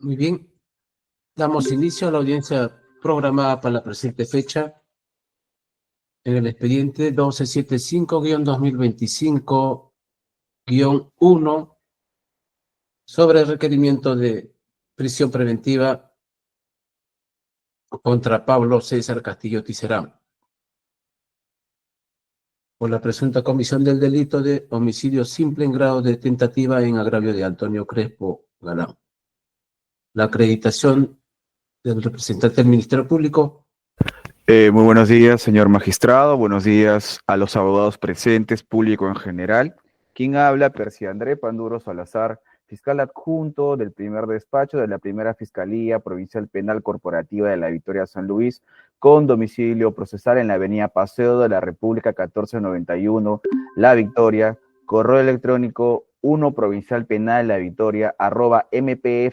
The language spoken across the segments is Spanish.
Muy bien. Damos inicio a la audiencia programada para la presente fecha en el expediente 1275-2025-1 sobre el requerimiento de prisión preventiva contra Pablo César Castillo Tiserán por la presunta comisión del delito de homicidio simple en grado de tentativa en agravio de Antonio Crespo Galán. La acreditación del representante del Ministerio Público. Muy buenos días, señor magistrado. Buenos días a los abogados presentes, público en general. ¿Quién habla? Percy André Panduro Salazar, fiscal adjunto del primer despacho de la primera Fiscalía Provincial Penal Corporativa de la Victoria San Luis, con domicilio procesal en la avenida Paseo de la República 1491, La Victoria, correo electrónico 1 Provincial Penal La Victoria @mpfn.gov.pe,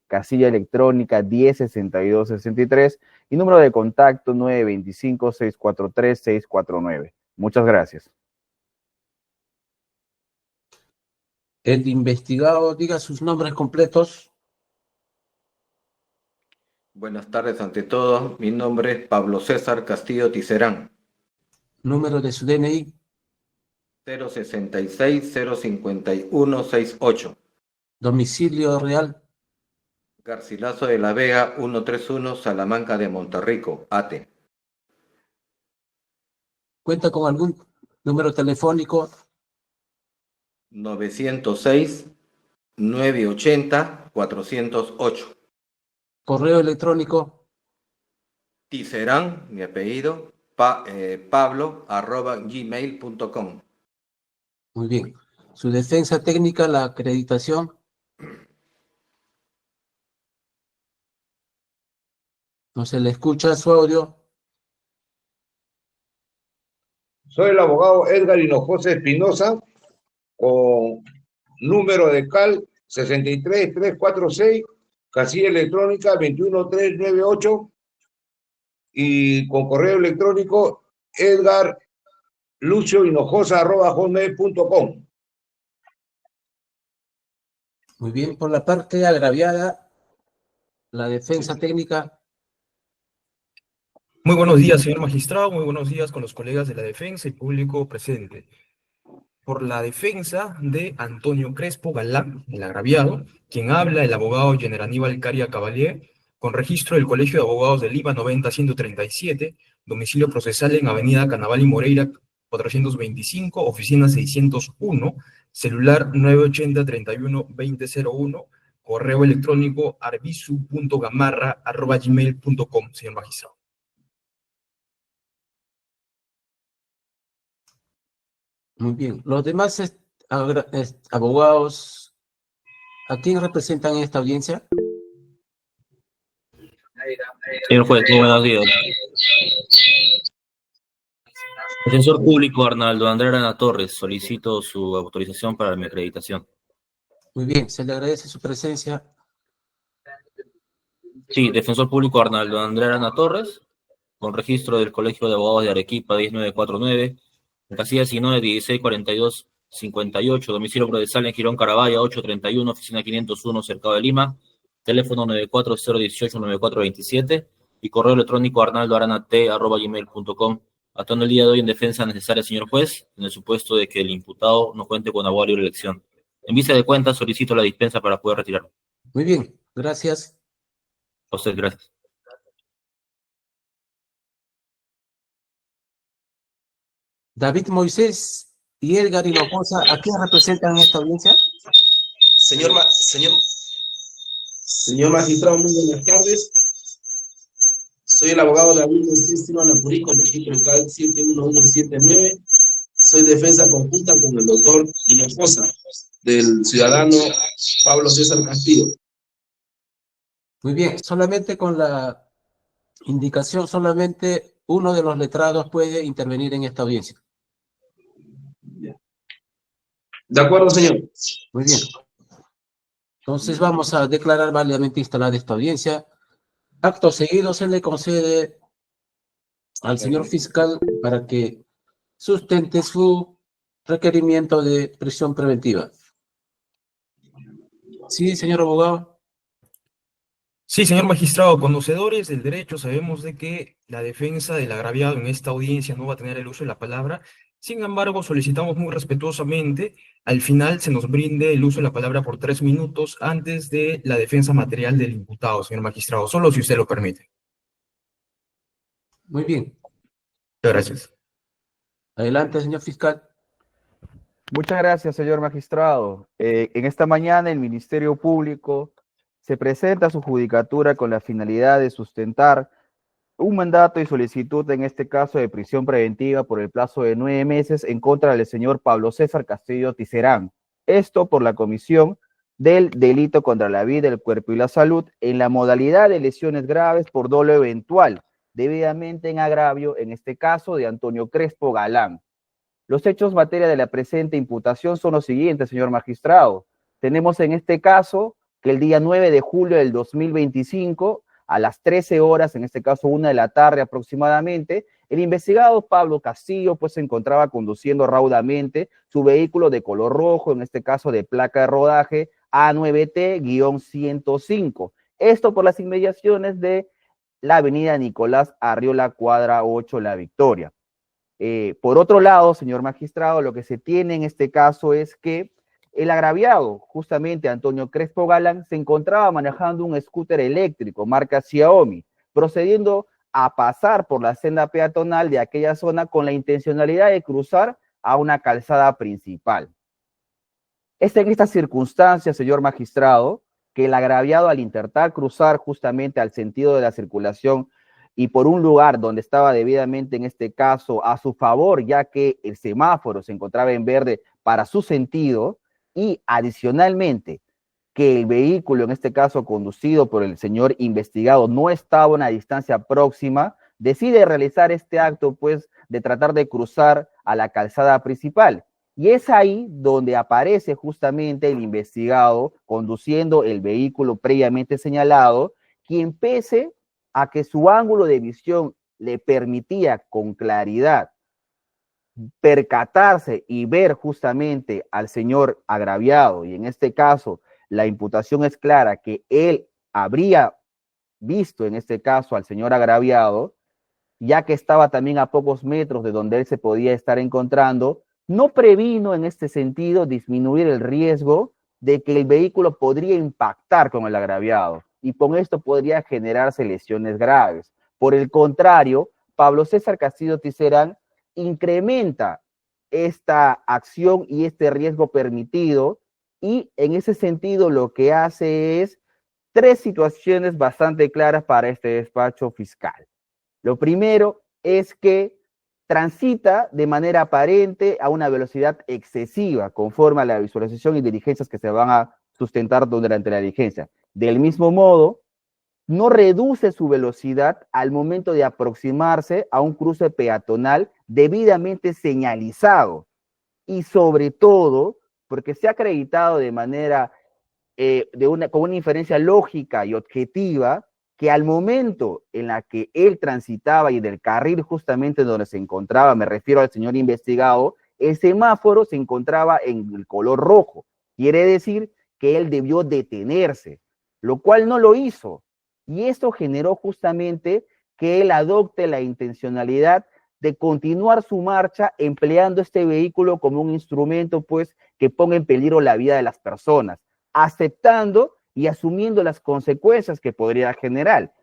casilla electrónica 106263 y número de contacto 925-643-649. Muchas gracias. El investigado diga sus nombres completos. Buenas tardes ante todos. Mi nombre es Pablo César Castillo Tiserán. Número de su DNI. 066-051-68. Domicilio real. Garcilaso de la Vega 131, Salamanca de Monterrico, Ate. ¿Cuenta con algún número telefónico? 906-980-408. Correo electrónico. Tiserán, mi apellido, pablo@gmail.com. Muy bien. Su defensa técnica, la acreditación. No se le escucha su audio. Soy el abogado Edgar Hinojosa Espinosa, con número de CAL 63346, casilla electrónica 21398 y con correo electrónico edgarluciohinojosa@hotmail.com. Muy bien. Por la parte agraviada, la defensa técnica. Muy buenos días, señor magistrado. Muy buenos días con los colegas de la defensa y público presente. Por la defensa de Antonio Crespo Galán, el agraviado, quien habla el abogado General Aníbal Caria Cavalier, con registro del Colegio de Abogados de Lima 90-137, domicilio procesal en Avenida Canaval y Moreira 425, oficina 601, celular 980-31-2001, correo electrónico arbisu.gamarra@gmail.com, señor magistrado. Muy bien. Los demás abogados, ¿a quién representan en esta audiencia? Señor juez, muy buenos días. Defensor público Arnaldo André Arana Torres, solicito su autorización para mi acreditación. Muy bien, se le agradece su presencia. Sí, defensor público Arnaldo André Arana Torres, con registro del Colegio de Abogados de Arequipa 10949, en casilla 19 1642-58, domicilio procesal en Girón Carabaya 831, oficina 501, Cercado de Lima, teléfono 94018-9427 y correo electrónico arnaldoaranat@gmail.com. Actuando el día de hoy en defensa necesaria, señor juez, en el supuesto de que el imputado no cuente con abogado libre de elección. En vista de cuentas, solicito la dispensa para poder retirarlo. Muy bien, gracias. A usted, gracias. David Moisés y Edgar Hinojosa, ¿a quién representan en esta audiencia? Señor magistrado, muy buenas tardes. Soy el abogado David Moisés Silva Napurí, con registro CAL 71179. Soy defensa conjunta con el doctor Hinojosa, del ciudadano Pablo César Castillo. Muy bien, solamente con la indicación, solamente uno de los letrados puede intervenir en esta audiencia. De acuerdo, señor. Muy bien. Entonces vamos a declarar válidamente instalada esta audiencia. Acto seguido se le concede al señor fiscal para que sustente su requerimiento de prisión preventiva. Sí, señor abogado. Sí, señor magistrado, conocedores del derecho, sabemos de que la defensa del agraviado en esta audiencia no va a tener el uso de la palabra. Sin embargo, solicitamos muy respetuosamente al final se nos brinde el uso de la palabra por 3 minutos antes de la defensa material del imputado, señor magistrado, solo si usted lo permite. Muy bien. Muchas gracias. Adelante, señor fiscal. Muchas gracias, señor magistrado. En esta mañana el Ministerio Público se presenta a su judicatura con la finalidad de sustentar un mandato y solicitud, en este caso de prisión preventiva por el plazo de 9 meses en contra del señor Pablo César Castillo Tiserán. Esto por la comisión del delito contra la vida, el cuerpo y la salud en la modalidad de lesiones graves por dolo eventual, debidamente en agravio, en este caso de Antonio Crespo Galán. Los hechos materia de la presente imputación son los siguientes, señor magistrado. Tenemos en este caso que el día 9 de julio del 2025, a las 13 horas, en este caso 1 de la tarde aproximadamente, el investigado Pablo Castillo pues se encontraba conduciendo raudamente su vehículo de color rojo, en este caso de placa de rodaje A9T-105. Esto por las inmediaciones de la avenida Nicolás Arriola, cuadra 8, La Victoria. Por otro lado, señor magistrado, lo que se tiene en este caso es que el agraviado, justamente Antonio Crespo Galán, se encontraba manejando un scooter eléctrico marca Xiaomi, procediendo a pasar por la senda peatonal de aquella zona con la intencionalidad de cruzar a una calzada principal. Es en estas circunstancias, señor magistrado, que el agraviado, al intentar cruzar justamente al sentido de la circulación y por un lugar donde estaba debidamente, en este caso, a su favor, ya que el semáforo se encontraba en verde para su sentido, y adicionalmente que el vehículo, en este caso conducido por el señor investigado, no estaba a una distancia próxima, decide realizar este acto, pues, de tratar de cruzar a la calzada principal. Y es ahí donde aparece justamente el investigado conduciendo el vehículo previamente señalado, quien, pese a que su ángulo de visión le permitía con claridad percatarse y ver justamente al señor agraviado, y en este caso la imputación es clara que él habría visto en este caso al señor agraviado, ya que estaba también a pocos metros de donde él se podía estar encontrando, no previno en este sentido disminuir el riesgo de que el vehículo podría impactar con el agraviado y con esto podría generarse lesiones graves. Por el contrario, Pablo César Castillo Tiserán incrementa esta acción y este riesgo permitido, y en ese sentido lo que hace es 3 situaciones bastante claras para este despacho fiscal. Lo primero es que transita de manera aparente a una velocidad excesiva, conforme a la visualización y diligencias que se van a sustentar durante la diligencia. Del mismo modo, no reduce su velocidad al momento de aproximarse a un cruce peatonal debidamente señalizado, y sobre todo porque se ha acreditado de manera con una inferencia lógica y objetiva que al momento en la que él transitaba y del carril justamente donde se encontraba, me refiero al señor investigado, el semáforo se encontraba en el color rojo. Quiere decir que él debió detenerse, lo cual no lo hizo. Y esto generó justamente que él adopte la intencionalidad de continuar su marcha empleando este vehículo como un instrumento, pues, que ponga en peligro la vida de las personas, aceptando y asumiendo las consecuencias que podría generar.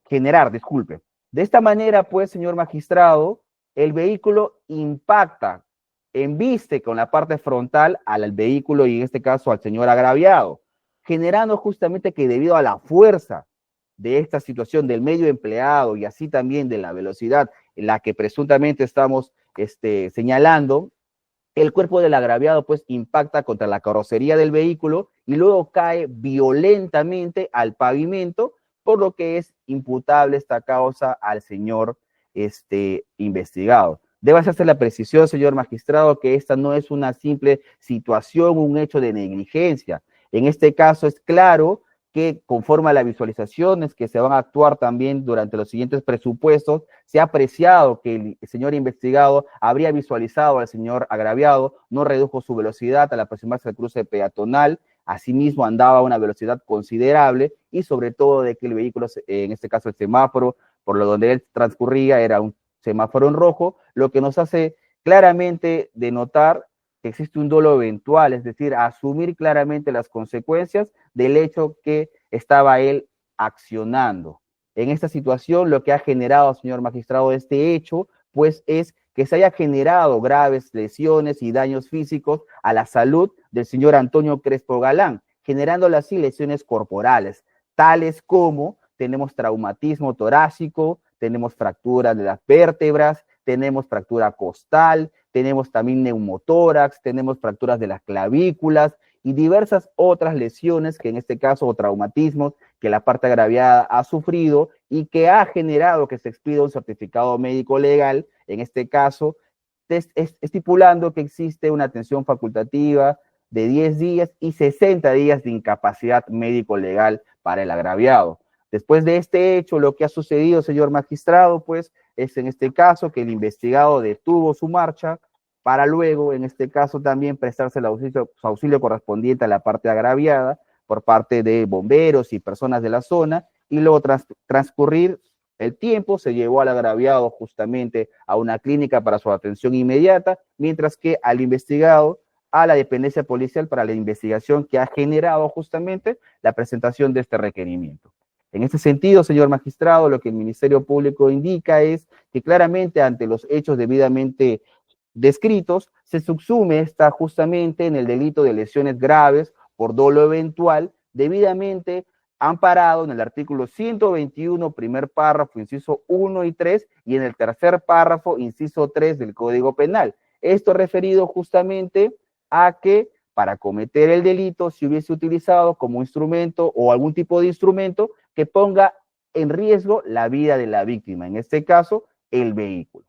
De esta manera, pues, señor magistrado, el vehículo impacta, embiste con la parte frontal al vehículo y en este caso al señor agraviado, generando justamente que debido a la fuerza de esta situación del medio empleado y así también de la velocidad en la que presuntamente estamos señalando, el cuerpo del agraviado pues impacta contra la carrocería del vehículo y luego cae violentamente al pavimento, por lo que es imputable esta causa al señor investigado. Debe hacerse la precisión, señor magistrado, que esta no es una simple situación, un hecho de negligencia. En este caso es claro que conforme a las visualizaciones que se van a actuar también durante los siguientes presupuestos, se ha apreciado que el señor investigado habría visualizado al señor agraviado, no redujo su velocidad al aproximarse al cruce peatonal, asimismo andaba a una velocidad considerable y sobre todo de que el vehículo, en este caso el semáforo, por lo donde él transcurría era un semáforo en rojo, lo que nos hace claramente denotar que existe un dolo eventual, es decir, asumir claramente las consecuencias del hecho que estaba él accionando. En esta situación, lo que ha generado, señor magistrado, este hecho, pues es que se haya generado graves lesiones y daños físicos a la salud del señor Antonio Crespo Galán, generándole así lesiones corporales, tales como tenemos traumatismo torácico, tenemos fractura de las vértebras, tenemos fractura costal, tenemos también neumotórax, tenemos fracturas de las clavículas y diversas otras lesiones que en este caso, o traumatismos que la parte agraviada ha sufrido y que ha generado que se expida un certificado médico legal, en este caso, estipulando que existe una atención facultativa de 10 días y 60 días de incapacidad médico-legal para el agraviado. Después de este hecho, lo que ha sucedido, señor magistrado, pues, es en este caso que el investigado detuvo su marcha para luego, en este caso, también prestarse el auxilio correspondiente a la parte agraviada por parte de bomberos y personas de la zona, y luego transcurrir el tiempo, se llevó al agraviado justamente a una clínica para su atención inmediata, mientras que al investigado a la dependencia policial para la investigación que ha generado justamente la presentación de este requerimiento. En este sentido, señor magistrado, lo que el Ministerio Público indica es que claramente ante los hechos debidamente descritos, se subsume esta justamente en el delito de lesiones graves por dolo eventual, debidamente amparado en el artículo 121, primer párrafo, inciso 1 y 3, y en el tercer párrafo, inciso 3 del Código Penal. Esto referido justamente a que para cometer el delito se hubiese utilizado como instrumento o algún tipo de instrumento que ponga en riesgo la vida de la víctima, en este caso, el vehículo.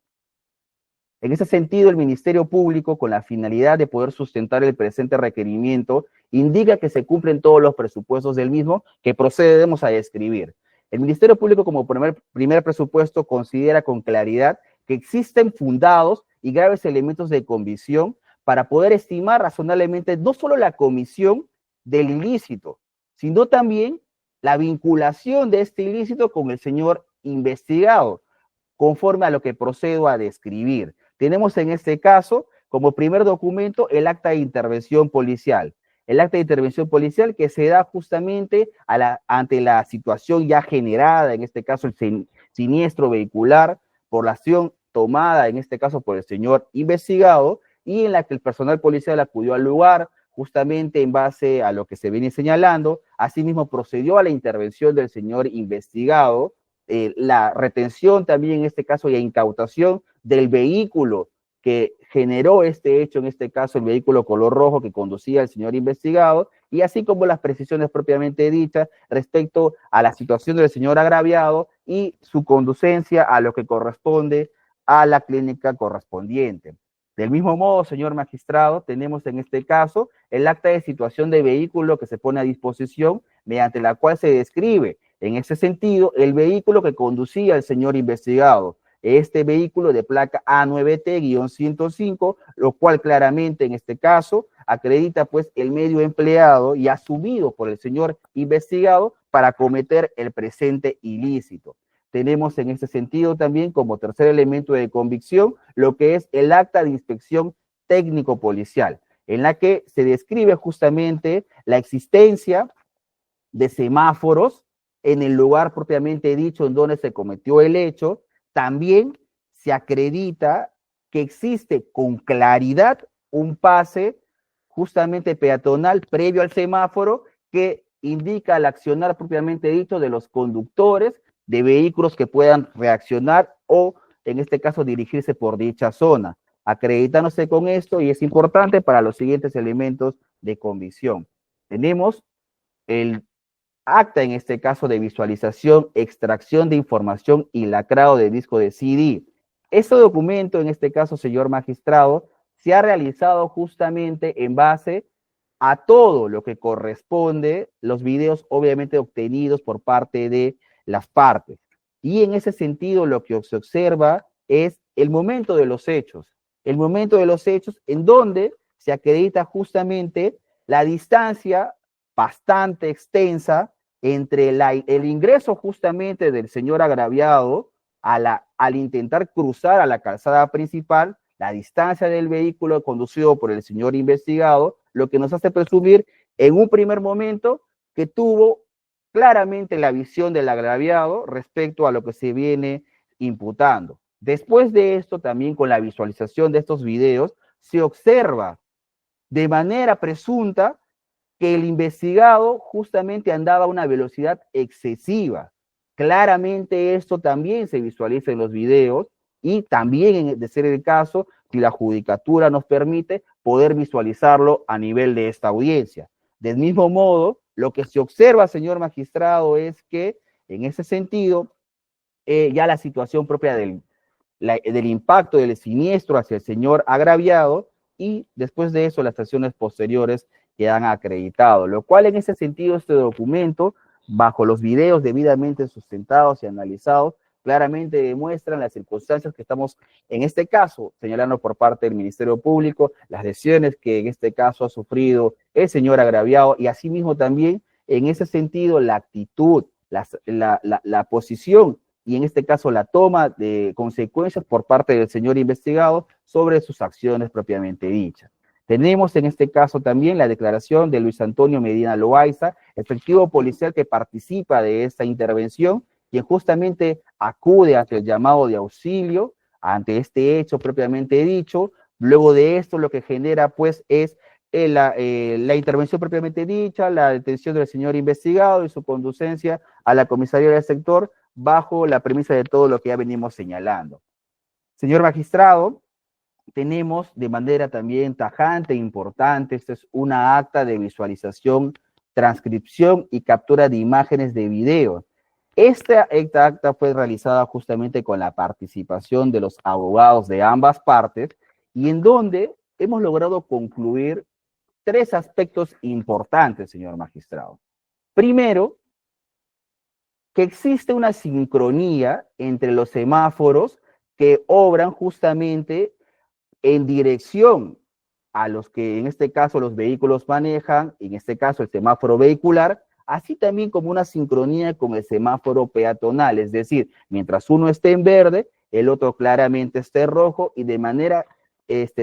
En ese sentido, el Ministerio Público, con la finalidad de poder sustentar el presente requerimiento, indica que se cumplen todos los presupuestos del mismo que procedemos a describir. El Ministerio Público, como primer presupuesto, considera con claridad que existen fundados y graves elementos de convicción para poder estimar razonablemente no solo la comisión del ilícito, sino también la vinculación de este ilícito con el señor investigado, conforme a lo que procedo a describir. Tenemos en este caso, como primer documento, el acta de intervención policial. El acta de intervención policial que se da justamente ante la situación ya generada, en este caso el siniestro vehicular, por la acción tomada, en este caso por el señor investigado, y en la que el personal policial acudió al lugar, justamente en base a lo que se viene señalando. Asimismo, procedió a la intervención del señor investigado, la retención también en este caso y incautación del vehículo que generó este hecho, en este caso el vehículo color rojo que conducía el señor investigado, y así como las precisiones propiamente dichas respecto a la situación del señor agraviado y su conducencia a lo que corresponde a la clínica correspondiente. Del mismo modo, señor magistrado, tenemos en este caso el acta de situación de vehículo que se pone a disposición, mediante la cual se describe en ese sentido el vehículo que conducía el señor investigado. Este vehículo de placa A9T-105, lo cual claramente en este caso acredita pues el medio empleado y asumido por el señor investigado para cometer el presente ilícito. Tenemos en este sentido también como tercer elemento de convicción lo que es el acta de inspección técnico-policial, en la que se describe justamente la existencia de semáforos en el lugar propiamente dicho en donde se cometió el hecho. También se acredita que existe con claridad un pase justamente peatonal previo al semáforo que indica el accionar propiamente dicho de los conductores de vehículos que puedan reaccionar o, en este caso, dirigirse por dicha zona, acreditándose con esto, y es importante para los siguientes elementos de convicción. Tenemos el acta, en este caso, de visualización, extracción de información y lacrado de disco de CD. Este documento, en este caso, señor magistrado, se ha realizado justamente en base a todo lo que corresponde, los videos obviamente obtenidos por parte de las partes. Y en ese sentido, lo que se observa es el momento de los hechos en donde se acredita justamente la distancia bastante extensa entre el ingreso justamente del señor agraviado al intentar cruzar a la calzada principal, la distancia del vehículo conducido por el señor investigado, lo que nos hace presumir en un primer momento que tuvo claramente la visión del agraviado respecto a lo que se viene imputando. Después de esto, también con la visualización de estos videos, se observa de manera presunta que el investigado justamente andaba a una velocidad excesiva. Claramente esto también se visualiza en los videos y también, de ser el caso, si la judicatura nos permite, poder visualizarlo a nivel de esta audiencia. Del mismo modo, lo que se observa, señor magistrado, es que en ese sentido, ya la situación propia del impacto del siniestro hacia el señor agraviado y después de eso las acciones posteriores quedan acreditado, lo cual en ese sentido este documento, bajo los videos debidamente sustentados y analizados, claramente demuestran las circunstancias que estamos, en este caso, señalando por parte del Ministerio Público, las lesiones que en este caso ha sufrido el señor agraviado y asimismo también, en ese sentido, la actitud, la posición y en este caso la toma de consecuencias por parte del señor investigado sobre sus acciones propiamente dichas. Tenemos en este caso también la declaración de Luis Antonio Medina Loaiza, efectivo policial que participa de esta intervención, quien justamente acude ante el llamado de auxilio, ante este hecho propiamente dicho. Luego de esto lo que genera pues es la intervención propiamente dicha, la detención del señor investigado y su conducencia a la comisaría del sector bajo la premisa de todo lo que ya venimos señalando. Señor magistrado, tenemos de manera también tajante e importante, esta es una acta de visualización, transcripción y captura de imágenes de video. Esta acta fue realizada justamente con la participación de los abogados de ambas partes y en donde hemos logrado concluir tres aspectos importantes, señor magistrado. Primero, que existe una sincronía entre los semáforos que obran justamente en dirección a los que en este caso los vehículos manejan, en este caso el semáforo vehicular, así también como una sincronía con el semáforo peatonal, es decir, mientras uno esté en verde, el otro claramente esté en rojo y de manera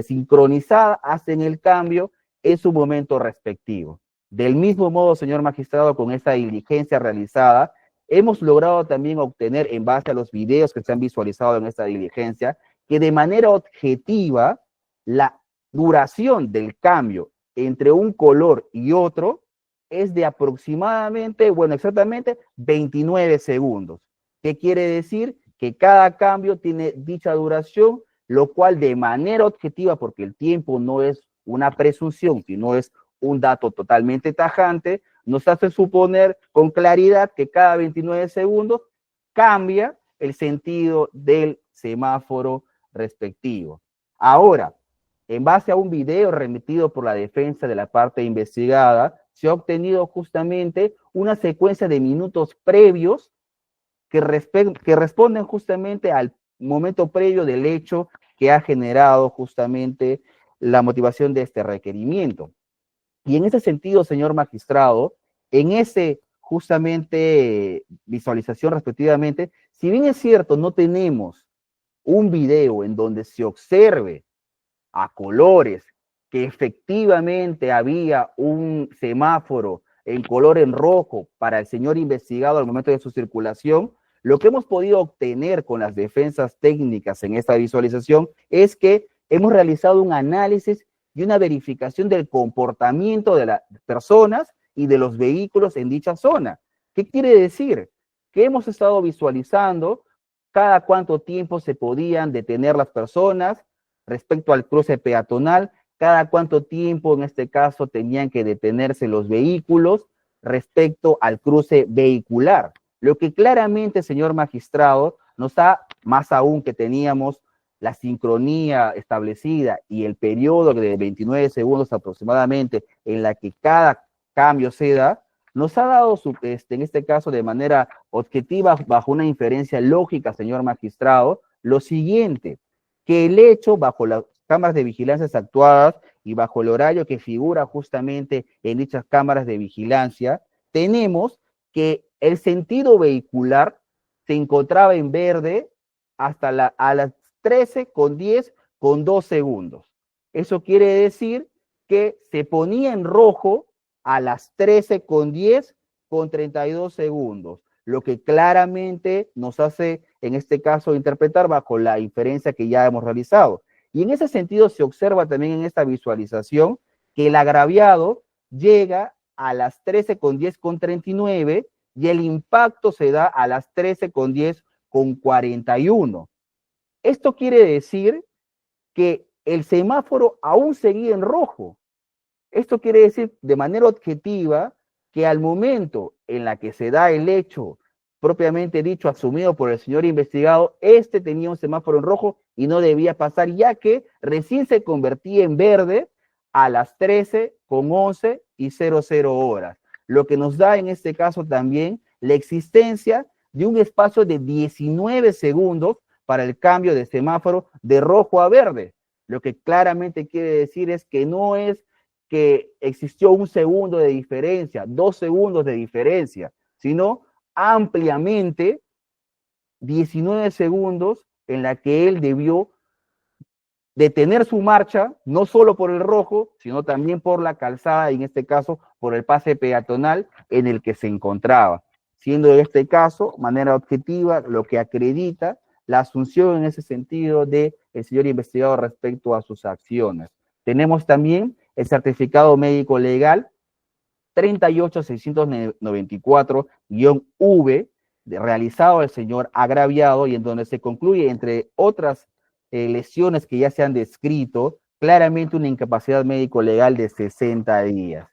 sincronizada hacen el cambio en su momento respectivo. Del mismo modo, señor magistrado, con esta diligencia realizada, hemos logrado también obtener, en base a los videos que se han visualizado en esta diligencia, que de manera objetiva la duración del cambio entre un color y otro es de aproximadamente, bueno, exactamente 29 segundos. ¿Qué quiere decir? Que cada cambio tiene dicha duración, lo cual de manera objetiva, porque el tiempo no es una presunción, sino es un dato totalmente tajante, nos hace suponer con claridad que cada 29 segundos cambia el sentido del semáforo respectivo. Ahora, en base a un video remitido por la defensa de la parte investigada, se ha obtenido justamente una secuencia de minutos previos que responden justamente al momento previo del hecho que ha generado justamente la motivación de este requerimiento. Y en ese sentido, señor magistrado, en ese justamente visualización respectivamente, si bien es cierto, no tenemos un video en donde se observe a colores que efectivamente había un semáforo en color en rojo para el señor investigado al momento de su circulación, lo que hemos podido obtener con las defensas técnicas en esta visualización es que hemos realizado un análisis y una verificación del comportamiento de las personas y de los vehículos en dicha zona. ¿Qué quiere decir? Que hemos estado visualizando cada cuánto tiempo se podían detener las personas respecto al cruce peatonal, cada cuánto tiempo en este caso tenían que detenerse los vehículos respecto al cruce vehicular. Lo que claramente, señor magistrado, nos da, más aún que teníamos la sincronía establecida y el periodo de 29 segundos aproximadamente en la que cada cambio se da, nos ha dado, en este caso de manera objetiva, bajo una inferencia lógica, señor magistrado, lo siguiente, que el hecho bajo las cámaras de vigilancia actuadas y bajo el horario que figura justamente en dichas cámaras de vigilancia, tenemos que el sentido vehicular se encontraba en verde hasta a las 13:10 con 2 segundos. Eso quiere decir que se ponía en rojo a las 13:10 con 32 segundos, lo que claramente nos hace, en este caso, interpretar bajo la inferencia que ya hemos realizado. Y en ese sentido se observa también en esta visualización que el agraviado llega a las 13:10 con 39 y el impacto se da a las 13:10 con 41. Esto quiere decir que el semáforo aún seguía en rojo. Esto quiere decir de manera objetiva que al momento en la que se da el hecho propiamente dicho asumido por el señor investigado, este tenía un semáforo en rojo y no debía pasar, ya que recién se convertía en verde a las 13:11 y 00 horas, lo que nos da en este caso también la existencia de un espacio de 19 segundos para el cambio de semáforo de rojo a verde. Lo que claramente quiere decir es que no es que existió 1 segundo de diferencia, 2 segundos de diferencia, sino ampliamente 19 segundos en la que él debió detener su marcha, no solo por el rojo, sino también por la calzada, y en este caso por el pase peatonal en el que se encontraba, siendo en este caso, manera objetiva, lo que acredita la asunción en ese sentido del señor investigado respecto a sus acciones. Tenemos también el certificado médico legal 38694-V, realizado al señor agraviado, y en donde se concluye, entre otras lesiones que ya se han descrito, claramente una incapacidad médico legal de 60 días.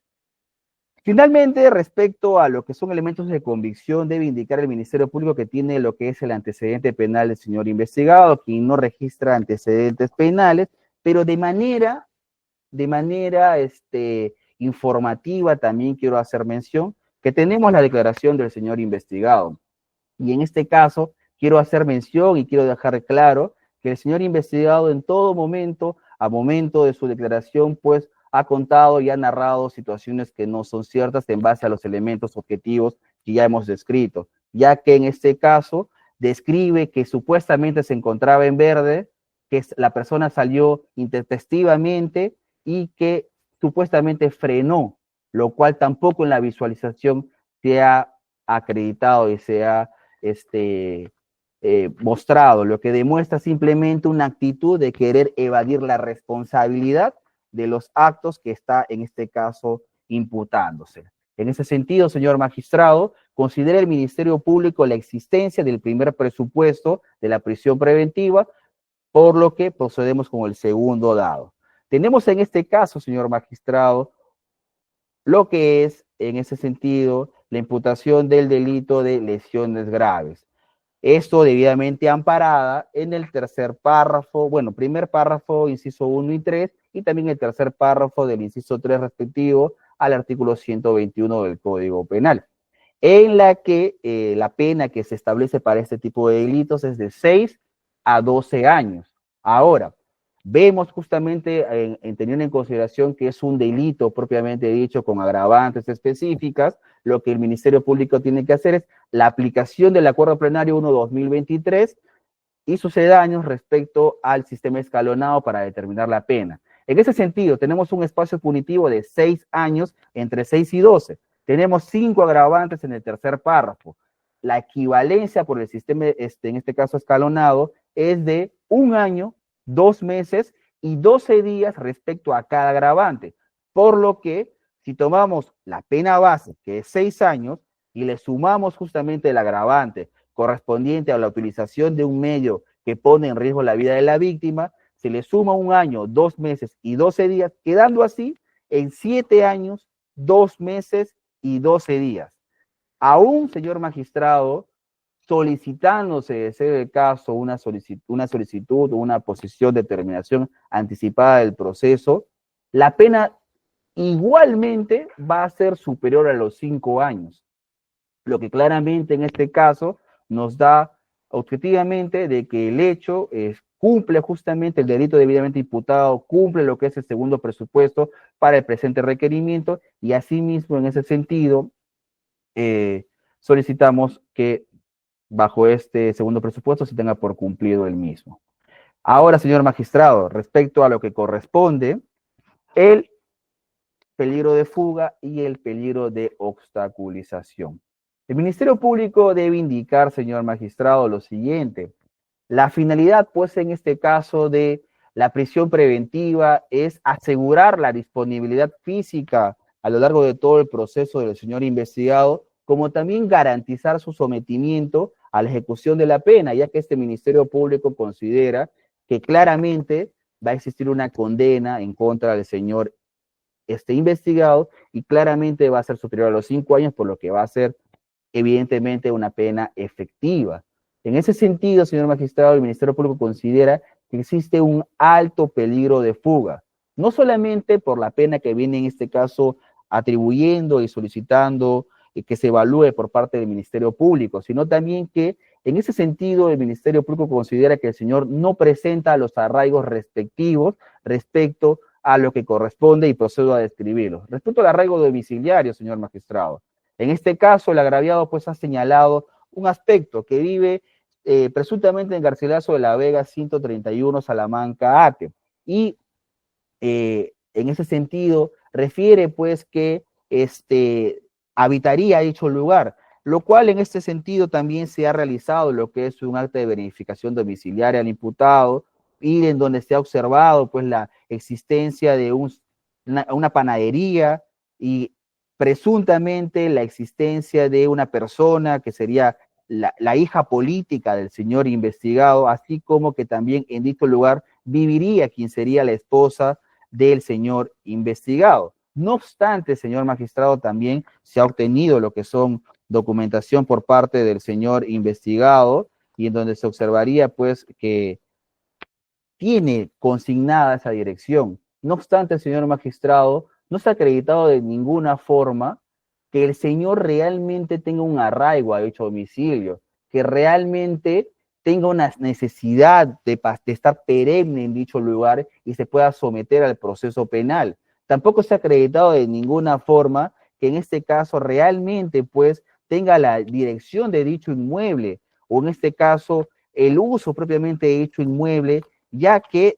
Finalmente, respecto a lo que son elementos de convicción, debe indicar el Ministerio Público que tiene lo que es el antecedente penal del señor investigado, quien no registra antecedentes penales, pero de manera informativa también quiero hacer mención que tenemos la declaración del señor investigado. Y en este caso quiero hacer mención y quiero dejar claro que el señor investigado en todo momento, a momento de su declaración, pues ha contado y ha narrado situaciones que no son ciertas en base a los elementos objetivos que ya hemos descrito, ya que en este caso describe que supuestamente se encontraba en verde, que la persona salió intempestivamente y que supuestamente frenó, lo cual tampoco en la visualización se ha acreditado y se ha mostrado, lo que demuestra simplemente una actitud de querer evadir la responsabilidad de los actos que está en este caso imputándose. En ese sentido, señor magistrado, considera el Ministerio Público la existencia del primer presupuesto de la prisión preventiva, por lo que procedemos con el segundo dado. Tenemos en este caso, señor magistrado, lo que es, en ese sentido, la imputación del delito de lesiones graves. Esto debidamente amparada en el tercer párrafo, bueno, primer párrafo, inciso 1 y 3, y también el tercer párrafo del inciso 3 respectivo al artículo 121 del Código Penal, en la que la pena que se establece para este tipo de delitos es de 6 a 12 años. Ahora, vemos justamente, teniendo en consideración que es un delito propiamente dicho con agravantes específicas, lo que el Ministerio Público tiene que hacer es la aplicación del Acuerdo Plenario 1/2023 y sucedáneos respecto al sistema escalonado para determinar la pena. En ese sentido, tenemos un espacio punitivo de 6 años entre 6 y 12. Tenemos 5 agravantes en el tercer párrafo. La equivalencia por el sistema, en este caso escalonado, es de 1 año, 2 meses y 12 días respecto a cada agravante. Por lo que, si tomamos la pena base, que es 6 años, y le sumamos justamente el agravante correspondiente a la utilización de un medio que pone en riesgo la vida de la víctima, se le suma 1 año, 2 meses y 12 días, quedando así en 7 años, 2 meses y 12 días. Aún, señor magistrado, solicitándose, de ser el caso, una solicitud o una posición de terminación anticipada del proceso, la pena igualmente va a ser superior a los 5 años, lo que claramente en este caso nos da objetivamente de que el hecho cumple justamente el delito debidamente imputado, cumple lo que es el segundo presupuesto para el presente requerimiento, y asimismo en ese sentido solicitamos que bajo este segundo presupuesto se tenga por cumplido el mismo. Ahora, señor magistrado, respecto a lo que corresponde, el peligro de fuga y el peligro de obstaculización. El Ministerio Público debe indicar, señor magistrado, lo siguiente: la finalidad, pues, en este caso de la prisión preventiva es asegurar la disponibilidad física a lo largo de todo el proceso del señor investigado, como también garantizar su sometimiento a la ejecución de la pena, ya que este Ministerio Público considera que claramente va a existir una condena en contra del señor investigado y claramente va a ser superior a los 5 años, por lo que va a ser evidentemente una pena efectiva. En ese sentido, señor magistrado, el Ministerio Público considera que existe un alto peligro de fuga, no solamente por la pena que viene en este caso atribuyendo y solicitando que se evalúe por parte del Ministerio Público, sino también que en ese sentido el Ministerio Público considera que el señor no presenta los arraigos respectivos respecto a lo que corresponde, y procedo a describirlo. Respecto al arraigo domiciliario, señor magistrado, en este caso el agraviado pues ha señalado un aspecto: que vive presuntamente en Garcilaso de la Vega 131, Salamanca, Ate, y en ese sentido refiere pues que habitaría dicho lugar, lo cual en este sentido también se ha realizado lo que es un acta de verificación domiciliaria al imputado, y en donde se ha observado pues la existencia de una panadería y presuntamente la existencia de una persona que sería la hija política del señor investigado, así como que también en dicho lugar viviría quien sería la esposa del señor investigado. No obstante, señor magistrado, también se ha obtenido lo que son documentación por parte del señor investigado, y en donde se observaría pues que tiene consignada esa dirección. No obstante, señor magistrado, no está acreditado de ninguna forma que el señor realmente tenga un arraigo a dicho domicilio, que realmente tenga una necesidad de estar perenne en dicho lugar y se pueda someter al proceso penal. Tampoco está acreditado de ninguna forma que en este caso realmente pues tenga la dirección de dicho inmueble, o en este caso el uso propiamente de dicho inmueble, ya que,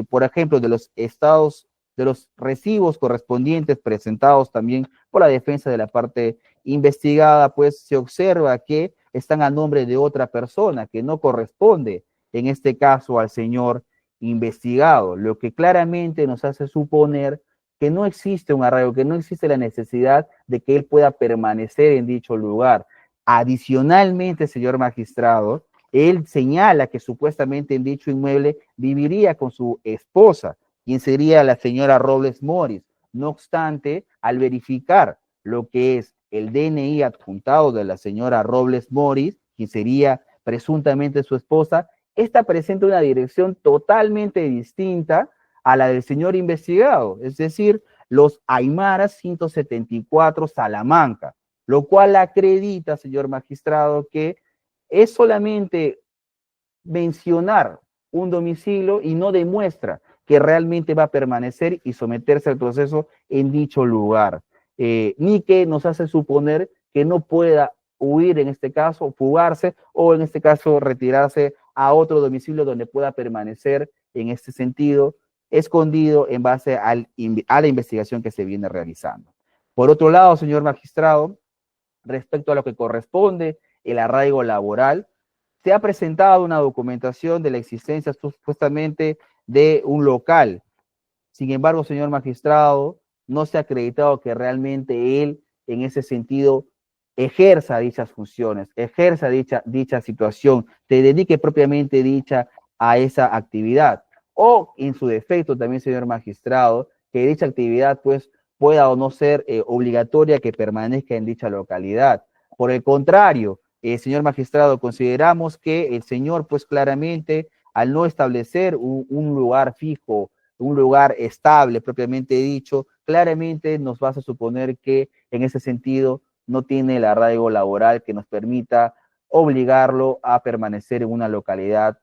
por ejemplo, de los estados, de los recibos correspondientes presentados también por la defensa de la parte investigada, pues se observa que están a nombre de otra persona que no corresponde, en este caso, al señor investigado, lo que claramente nos hace suponer que no existe un arraigo, que no existe la necesidad de que él pueda permanecer en dicho lugar. Adicionalmente, señor magistrado, él señala que supuestamente en dicho inmueble viviría con su esposa, quien sería la señora Robles Moris. No obstante, al verificar lo que es el DNI adjuntado de la señora Robles Moris, quien sería presuntamente su esposa, esta presenta una dirección totalmente distinta a la del señor investigado, es decir, los Aymaras 174 Salamanca, lo cual acredita, señor magistrado, que es solamente mencionar un domicilio y no demuestra que realmente va a permanecer y someterse al proceso en dicho lugar, ni que nos hace suponer que no pueda huir en este caso, fugarse, o en este caso retirarse a otro domicilio donde pueda permanecer en este sentido escondido en base a la investigación que se viene realizando. Por otro lado, señor magistrado, respecto a lo que corresponde el arraigo laboral, se ha presentado una documentación de la existencia supuestamente de un local. Sin embargo, señor magistrado, no se ha acreditado que realmente él, en ese sentido, ejerza dichas funciones, ejerza dicha situación, se dedique propiamente dicha a esa actividad. O, en su defecto también, señor magistrado, que dicha actividad pues pueda o no ser obligatoria que permanezca en dicha localidad. Por el contrario, señor magistrado, consideramos que el señor pues claramente, al no establecer un lugar fijo, un lugar estable propiamente dicho, claramente nos va a suponer que en ese sentido no tiene el arraigo laboral que nos permita obligarlo a permanecer en una localidad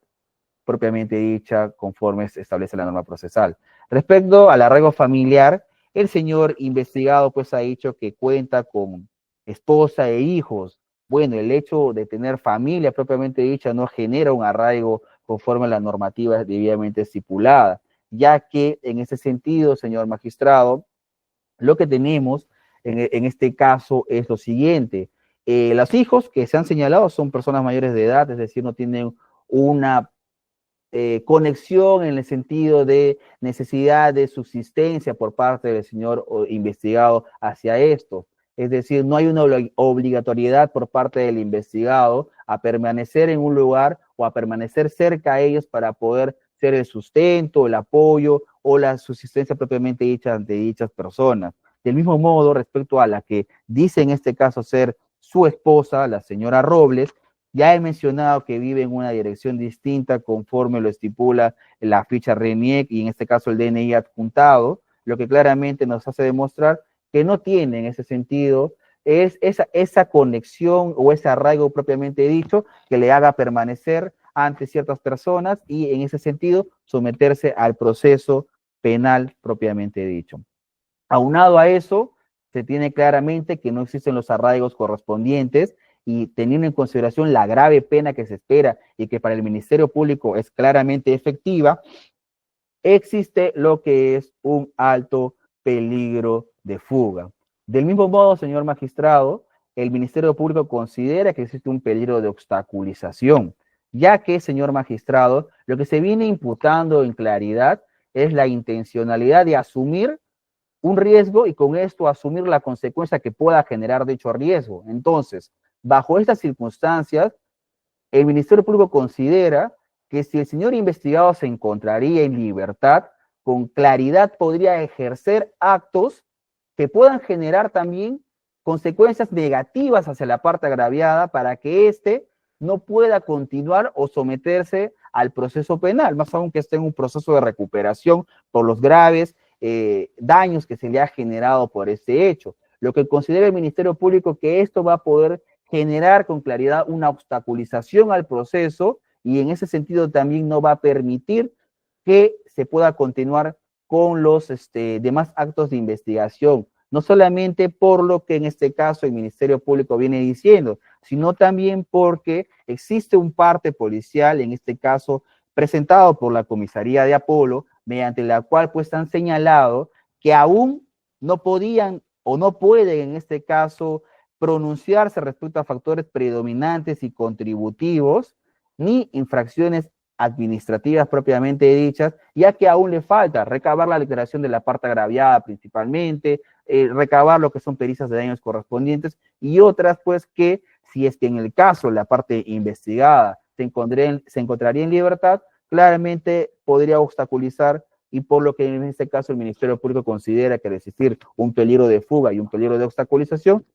propiamente dicha, conforme se establece la norma procesal. Respecto al arraigo familiar, el señor investigado pues ha dicho que cuenta con esposa e hijos. Bueno, el hecho de tener familia propiamente dicha no genera un arraigo conforme a la normativa debidamente estipulada, ya que en ese sentido, señor magistrado, lo que tenemos en este caso es lo siguiente. Los hijos que se han señalado son personas mayores de edad, es decir, no tienen una conexión en el sentido de necesidad de subsistencia por parte del señor investigado hacia esto. Es decir, no hay una obligatoriedad por parte del investigado a permanecer en un lugar o a permanecer cerca a ellos para poder ser el sustento, el apoyo o la subsistencia propiamente dicha ante dichas personas. Del mismo modo, respecto a la que dice en este caso ser su esposa, la señora Robles, ya he mencionado que vive en una dirección distinta conforme lo estipula la ficha RENIEC y en este caso el DNI adjuntado, lo que claramente nos hace demostrar que no tiene en ese sentido es esa conexión o ese arraigo propiamente dicho que le haga permanecer ante ciertas personas y en ese sentido someterse al proceso penal propiamente dicho. Aunado a eso, se tiene claramente que no existen los arraigos correspondientes y teniendo en consideración la grave pena que se espera y que para el Ministerio Público es claramente efectiva, existe lo que es un alto peligro de fuga. Del mismo modo, señor magistrado, el Ministerio Público considera que existe un peligro de obstaculización, ya que, señor magistrado, lo que se viene imputando en claridad es la intencionalidad de asumir un riesgo y con esto asumir la consecuencia que pueda generar dicho riesgo. Entonces, bajo estas circunstancias, el Ministerio Público considera que si el señor investigado se encontraría en libertad, con claridad podría ejercer actos que puedan generar también consecuencias negativas hacia la parte agraviada para que éste no pueda continuar o someterse al proceso penal, más aún que esté en un proceso de recuperación por los graves daños que se le ha generado por este hecho. Lo que considera el Ministerio Público que esto va a poder generar con claridad una obstaculización al proceso y en ese sentido también no va a permitir que se pueda continuar con los demás actos de investigación, no solamente por lo que en este caso el Ministerio Público viene diciendo, sino también porque existe un parte policial, en este caso presentado por la comisaría de Apolo, mediante la cual pues han señalado que aún no podían o no pueden en este caso pronunciarse respecto a factores predominantes y contributivos, ni infracciones administrativas propiamente dichas, ya que aún le falta recabar la declaración de la parte agraviada principalmente, recabar lo que son pericias de daños correspondientes y otras pues que si es que en el caso la parte investigada se encontraría en libertad, claramente podría obstaculizar y por lo que en este caso el Ministerio Público considera que al existir un peligro de fuga y un peligro de obstaculización,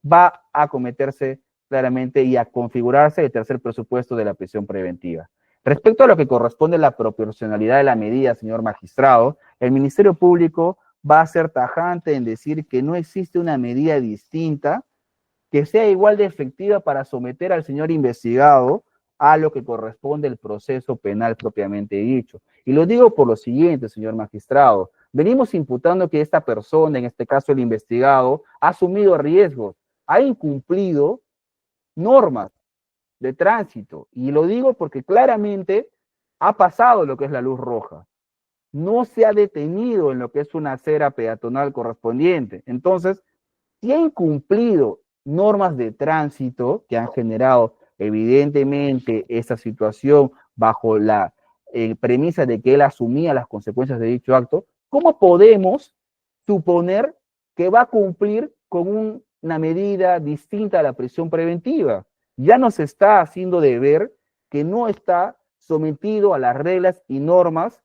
va a cometerse claramente y a configurarse el tercer presupuesto de la prisión preventiva. Respecto a lo que corresponde a la proporcionalidad de la medida, señor magistrado, el Ministerio Público va a ser tajante en decir que no existe una medida distinta que sea igual de efectiva para someter al señor investigado a lo que corresponde el proceso penal propiamente dicho. Y lo digo por lo siguiente, señor magistrado, venimos imputando que esta persona, en este caso el investigado, ha asumido riesgos, ha incumplido normas de tránsito, y lo digo porque claramente ha pasado lo que es la luz roja, no se ha detenido en lo que es una acera peatonal correspondiente, entonces, si ha incumplido normas de tránsito que han generado evidentemente esta situación bajo la premisa de que él asumía las consecuencias de dicho acto, ¿cómo podemos suponer que va a cumplir con una medida distinta a la prisión preventiva? Ya nos está haciendo de ver que no está sometido a las reglas y normas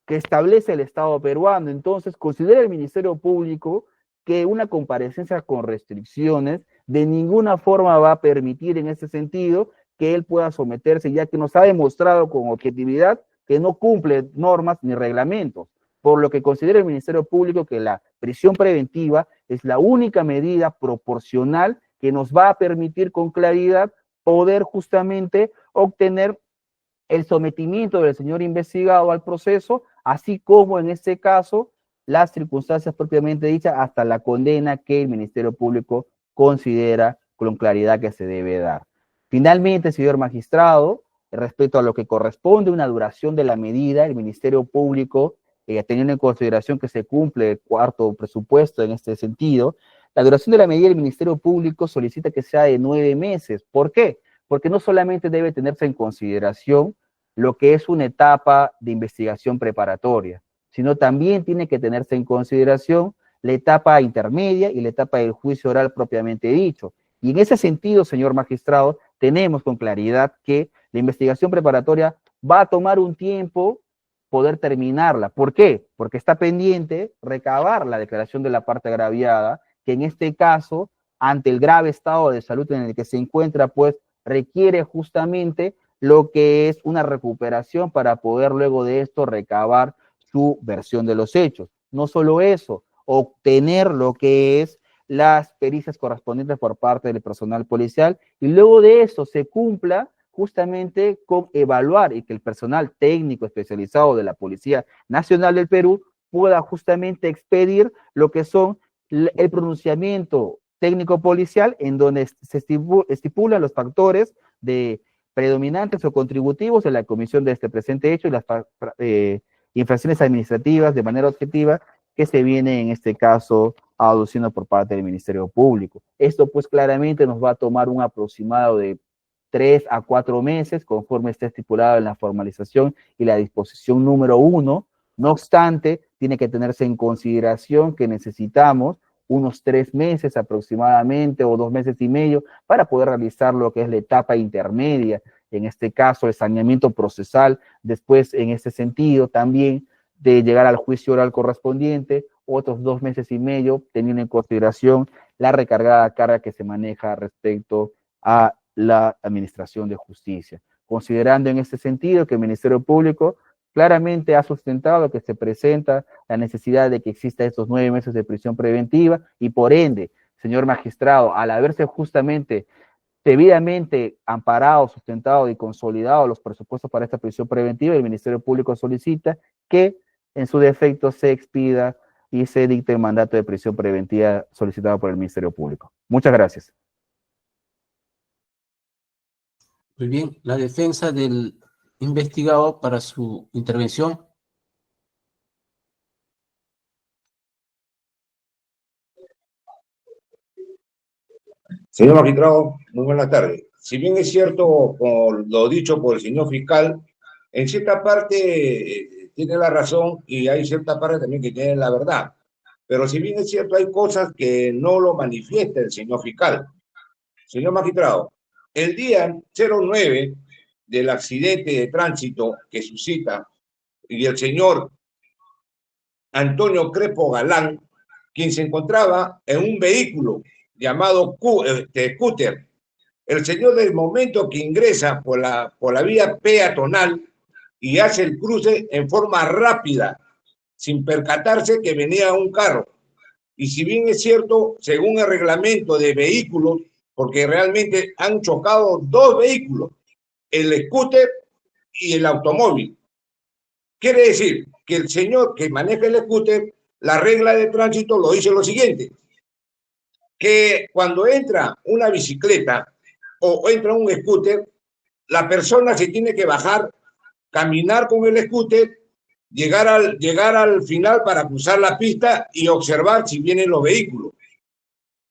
que establece el Estado peruano. Entonces, considera el Ministerio Público que una comparecencia con restricciones de ninguna forma va a permitir en ese sentido que él pueda someterse, ya que nos ha demostrado con objetividad que no cumple normas ni reglamentos, por lo que considera el Ministerio Público que la prisión preventiva es la única medida proporcional que nos va a permitir con claridad poder justamente obtener el sometimiento del señor investigado al proceso, así como en este caso las circunstancias propiamente dichas hasta la condena que el Ministerio Público considera con claridad que se debe dar. Finalmente, señor magistrado, respecto a lo que corresponde a una duración de la medida, el Ministerio Público, teniendo en consideración que se cumple el cuarto presupuesto en este sentido, la duración de la medida del Ministerio Público solicita que sea de 9 meses. ¿Por qué? Porque no solamente debe tenerse en consideración lo que es una etapa de investigación preparatoria, sino también tiene que tenerse en consideración la etapa intermedia y la etapa del juicio oral propiamente dicho. Y en ese sentido, señor magistrado, tenemos con claridad que la investigación preparatoria va a tomar un tiempo poder terminarla. ¿Por qué? Porque está pendiente recabar la declaración de la parte agraviada, que en este caso, ante el grave estado de salud en el que se encuentra, pues requiere justamente lo que es una recuperación para poder luego de esto recabar su versión de los hechos. No solo eso, obtener lo que es las pericias correspondientes por parte del personal policial y luego de eso se cumpla justamente con evaluar y que el personal técnico especializado de la Policía Nacional del Perú pueda justamente expedir lo que son el pronunciamiento técnico policial en donde se estipulan los factores de predominantes o contributivos de la comisión de este presente hecho y las infracciones administrativas de manera objetiva que se viene en este caso aduciendo por parte del Ministerio Público. Esto pues claramente nos va a tomar un aproximado de 3 a 4 meses conforme esté estipulado en la formalización y la disposición número 1. No obstante, tiene que tenerse en consideración que necesitamos unos 3 meses aproximadamente o 2 meses y medio para poder realizar lo que es la etapa intermedia, en este caso el saneamiento procesal, después en este sentido también de llegar al juicio oral correspondiente, otros 2 meses y medio, teniendo en consideración la recargada carga que se maneja respecto a la administración de justicia. Considerando en este sentido que el Ministerio Público claramente ha sustentado que se presenta la necesidad de que exista estos 9 meses de prisión preventiva y por ende, señor magistrado, al haberse justamente debidamente amparado, sustentado y consolidado los presupuestos para esta prisión preventiva, el Ministerio Público solicita que en su defecto se expida y se dicte el mandato de prisión preventiva solicitado por el Ministerio Público. Muchas gracias. Muy bien, la defensa del investigado para su intervención. Señor magistrado, muy buenas tardes. Si bien es cierto, por lo dicho por el señor fiscal, en cierta parte tiene la razón y hay cierta parte también que tiene la verdad. Pero si bien es cierto, hay cosas que no lo manifiesta el señor fiscal. Señor magistrado, el día 09 del accidente de tránsito que suscita y el señor Antonio Crespo Galán, quien se encontraba en un vehículo llamado scooter, el señor del momento que ingresa por la vía peatonal y hace el cruce en forma rápida, sin percatarse que venía un carro. Y si bien es cierto, según el reglamento de vehículos, porque realmente han chocado 2 vehículos, el scooter y el automóvil. Quiere decir que el señor que maneja el scooter, la regla de tránsito lo dice lo siguiente, que cuando entra una bicicleta o entra un scooter, la persona se tiene que bajar, caminar con el scooter, llegar al final para cruzar la pista y observar si vienen los vehículos,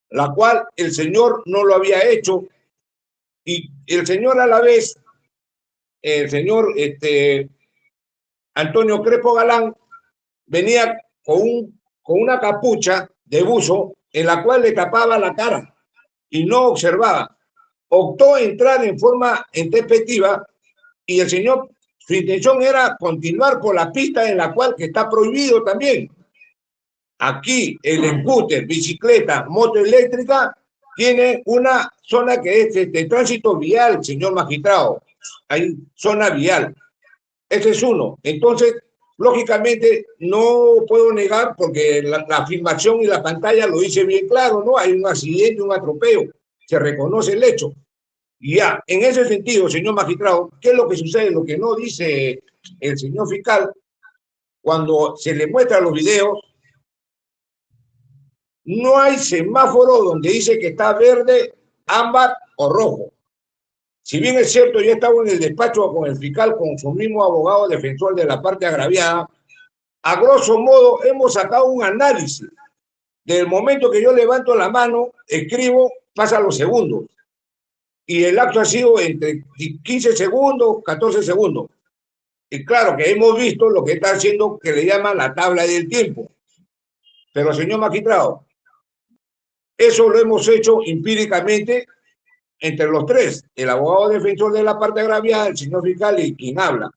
la cual el señor no lo había hecho y el señor a la vez, el señor Antonio Crespo Galán venía con una capucha de buzo en la cual le tapaba la cara y no observaba. Optó entrar en forma intempestiva y el señor, su intención era continuar por la pista en la cual que está prohibido también. Aquí el scooter, bicicleta, moto eléctrica tiene una zona que es de tránsito vial, señor magistrado. Hay zona vial. Ese es uno. Entonces, lógicamente, no puedo negar, porque la filmación y la pantalla lo dice bien claro, ¿no? Hay un accidente, un atropello, se reconoce el hecho. Ya, en ese sentido, señor magistrado, ¿qué es lo que sucede? Lo que no dice el señor fiscal, cuando se le muestra los videos, no hay semáforo donde dice que está verde, ámbar o rojo. Si bien es cierto, yo estaba en el despacho con el fiscal, con su mismo abogado defensor de la parte agraviada, a grosso modo hemos sacado un análisis. Del momento que yo levanto la mano, escribo, pasan los segundos. Y el acto ha sido entre 15 segundos, 14 segundos. Y claro que hemos visto lo que está haciendo, que le llaman la tabla del tiempo. Pero, señor magistrado, eso lo hemos hecho empíricamente entre los tres, el abogado defensor de la parte agraviada, el señor fiscal y quien habla.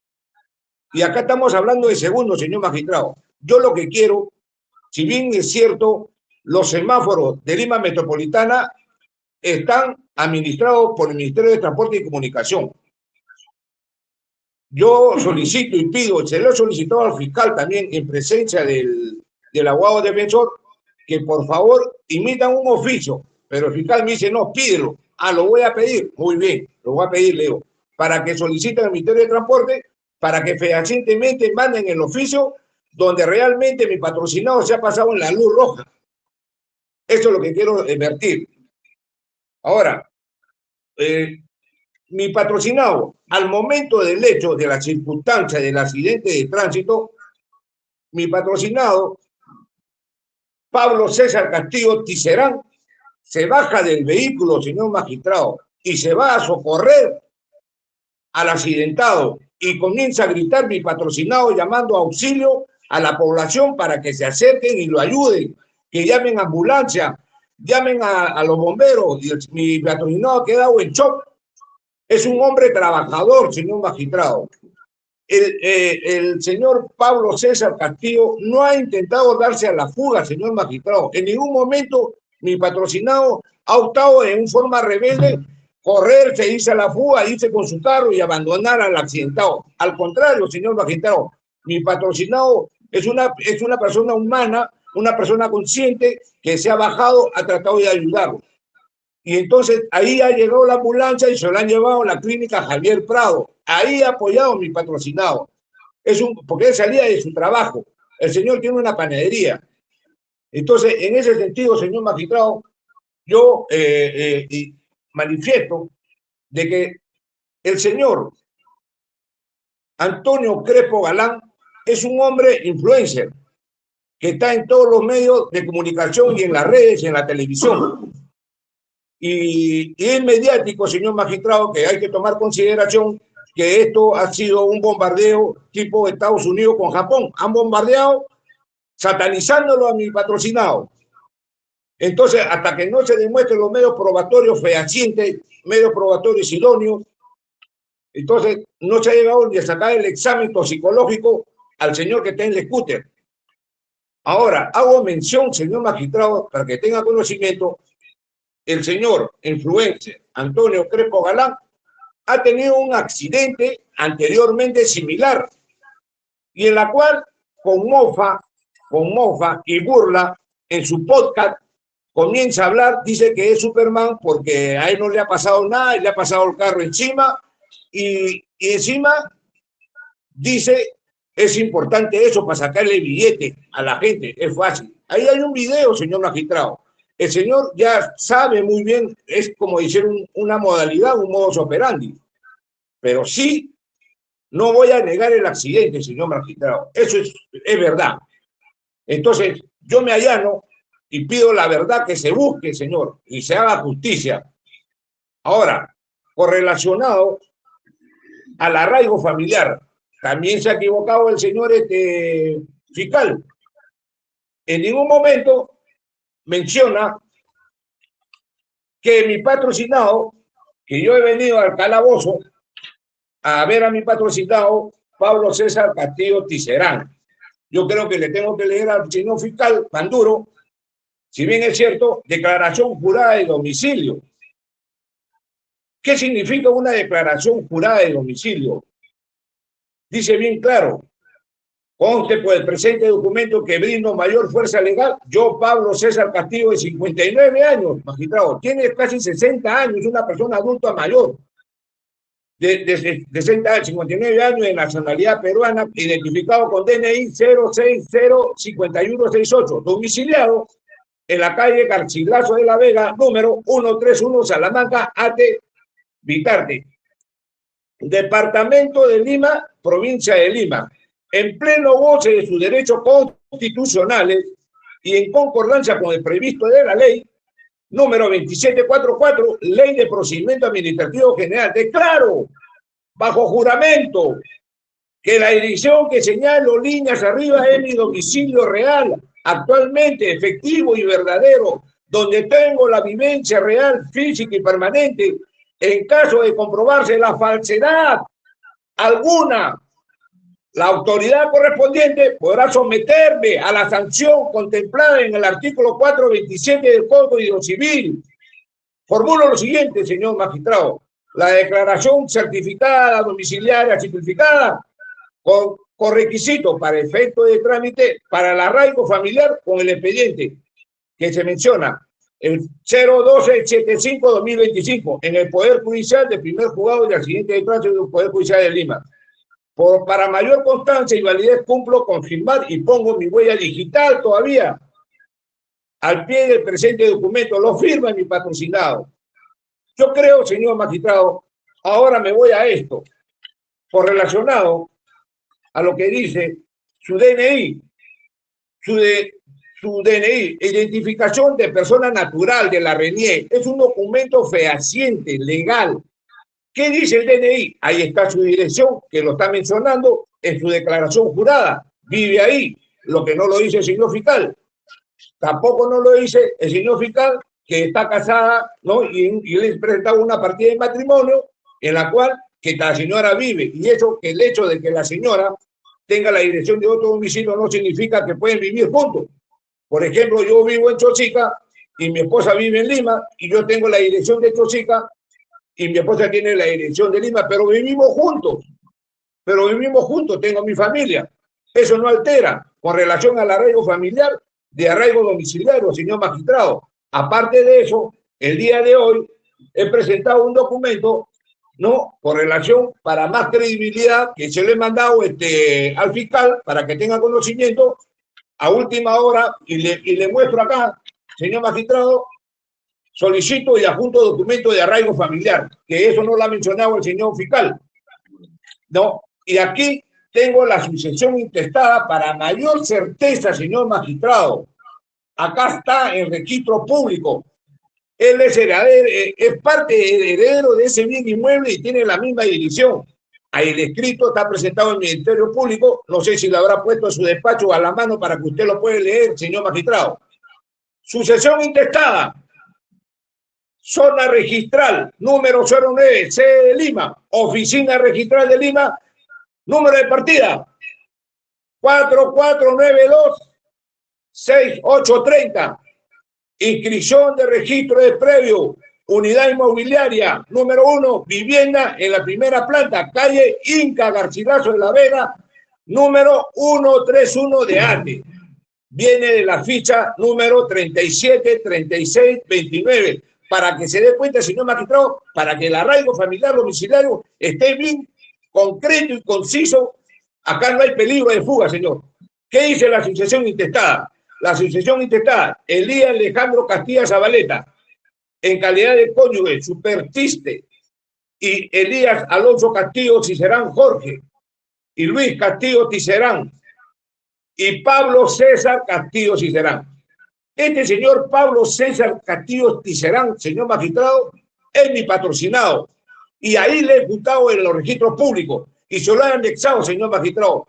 Y acá estamos hablando de segundos, señor magistrado. Yo lo que quiero, si bien es cierto, los semáforos de Lima Metropolitana están administrados por el Ministerio de Transporte y Comunicación. Yo solicito y pido, se lo he solicitado al fiscal también en presencia del abogado defensor, que por favor emitan un oficio, pero el fiscal me dice, no, pídelo. Ah, lo voy a pedir. Muy bien, lo voy a pedir, Leo, para que soliciten al Ministerio de Transporte, para que fehacientemente manden el oficio donde realmente mi patrocinado se ha pasado en la luz roja. Eso es lo que quiero advertir. Ahora, mi patrocinado, al momento del hecho, de la circunstancia del accidente de tránsito, mi patrocinado, Pablo César Castillo Tiserán, se baja del vehículo, señor magistrado, y se va a socorrer al accidentado y comienza a gritar mi patrocinado llamando a auxilio a la población para que se acerquen y lo ayuden, que llamen a ambulancia, llamen a los bomberos. Y mi patrocinado ha quedado en shock. Es un hombre trabajador, señor magistrado. El señor Pablo César Castillo no ha intentado darse a la fuga, señor magistrado. En ningún momento mi patrocinado ha optado en forma rebelde correrse, irse a la fuga, irse con su carro y abandonar al accidentado. Al contrario, señor magistrado, mi patrocinado es una persona humana, una persona consciente que se ha bajado, ha tratado de ayudarlo. Y entonces ahí ha llegado la ambulancia y se lo han llevado a la clínica Javier Prado. Ahí ha apoyado mi patrocinado. Porque él salía de su trabajo. El señor tiene una panadería. Entonces, en ese sentido, señor magistrado, yo manifiesto de que el señor Antonio Crespo Galán es un hombre influencer que está en todos los medios de comunicación y en las redes y en la televisión. Y es mediático, señor magistrado, que hay que tomar consideración que esto ha sido un bombardeo tipo Estados Unidos con Japón. Han bombardeado satanizándolo a mi patrocinado. Entonces, hasta que no se demuestren los medios probatorios fehacientes, medios probatorios idóneos, entonces no se ha llegado ni a sacar el examen toxicológico al señor que está en el scooter. Ahora, hago mención, señor magistrado, para que tenga conocimiento, el señor influencer Antonio Crespo Galán ha tenido un accidente anteriormente similar y en la cual con mofa y burla en su podcast comienza a hablar, dice que es Superman porque a él no le ha pasado nada y le ha pasado el carro encima y encima dice es importante eso para sacarle billete a la gente, es fácil. Ahí hay un video, señor magistrado. El señor ya sabe muy bien, es como decir una modalidad, un modus operandi. Pero sí, no voy a negar el accidente, señor magistrado. Eso es verdad. Entonces, yo me allano y pido la verdad que se busque, señor, y se haga justicia. Ahora, correlacionado al arraigo familiar, también se ha equivocado el señor fiscal. En ningún momento menciona que mi patrocinado, que yo he venido al calabozo a ver a mi patrocinado Pablo César Castillo Tiserán. Yo creo que le tengo que leer al señor fiscal Panduro, si bien es cierto, declaración jurada de domicilio. ¿Qué significa una declaración jurada de domicilio? Dice bien claro, Conste por el presente documento que brindo mayor fuerza legal, yo, Pablo César Castillo, de 59 años, magistrado, tiene casi 60 años, una persona adulta mayor, de 59 años, de nacionalidad peruana, identificado con DNI 0605168, domiciliado en la calle Garcilaso de la Vega, número 131, Salamanca, Ate, Vitarte, Departamento de Lima, provincia de Lima, en pleno goce de sus derechos constitucionales y en concordancia con el previsto de la ley número 2744, Ley de Procedimiento Administrativo General. Declaro, bajo juramento, que la dirección que señalo líneas arriba es mi domicilio real, actualmente efectivo y verdadero, donde tengo la vivencia real, física y permanente. En caso de comprobarse la falsedad alguna, la autoridad correspondiente podrá someterme a la sanción contemplada en el artículo 427 del Código Civil. Formulo lo siguiente, señor magistrado. La declaración certificada domiciliaria simplificada con requisito para efecto de trámite para el arraigo familiar con el expediente que se menciona, el 01275-2025, en el Poder Judicial del primer juzgado de accidente de tránsito del Poder Judicial de Lima. Para mayor constancia y validez cumplo con firmar y pongo mi huella digital todavía al pie del presente documento, lo firma mi patrocinado. Yo creo, señor magistrado, ahora me voy a esto, por relacionado a lo que dice su DNI, su DNI, identificación de persona natural de la RENIE, es un documento fehaciente, legal. ¿Qué dice el DNI? Ahí está su dirección, que lo está mencionando en su declaración jurada. Vive ahí, lo que no lo dice el señor fiscal. Tampoco no lo dice el señor fiscal, que está casada, ¿no? Y le presentaba una partida de matrimonio en la cual que la señora vive. Y eso, que el hecho de que la señora tenga la dirección de otro domicilio no significa que pueden vivir juntos. Por ejemplo, yo vivo en Chosica y mi esposa vive en Lima y yo tengo la dirección de Chosica y mi esposa tiene la dirección de Lima, pero vivimos juntos, tengo mi familia. Eso no altera con relación al arraigo familiar de arraigo domiciliario, señor magistrado. Aparte de eso, el día de hoy he presentado un documento, ¿no?, con relación para más credibilidad, que se lo he mandado al fiscal para que tenga conocimiento a última hora y le muestro acá, señor magistrado. Solicito y adjunto documento de arraigo familiar, que eso no lo ha mencionado el señor fiscal. No, y aquí tengo la sucesión intestada para mayor certeza, señor magistrado. Acá está el registro público. Él es heredero, es parte heredero de ese bien inmueble y tiene la misma dirección. Ahí el escrito está presentado en el Ministerio Público. No sé si lo habrá puesto en su despacho a la mano para que usted lo pueda leer, señor magistrado. Sucesión intestada. Zona registral, número 09, sede de Lima. Oficina registral de Lima, número de partida 4492-6830. Inscripción de registro de previo, unidad inmobiliaria, número 1, vivienda en la primera planta, calle Inca Garcilaso de la Vega, número 131 de Ate. Viene de la ficha número 373629. Para que se dé cuenta, señor magistrado, para que el arraigo familiar domiciliario esté bien concreto y conciso. Acá no hay peligro de fuga, señor. ¿Qué dice la sucesión intestada? La sucesión intestada, Elías Alejandro Castilla Zabaleta, en calidad de cónyuge, supertiste, y Elías Alonso Castillo Cicerán Jorge, y Luis Castillo Cicerán, y Pablo César Castillo Cicerán. Este señor Pablo César Castillo Cicerán, señor magistrado, es mi patrocinado. Y ahí le he imputado en los registros públicos. Y se lo han anexado, señor magistrado.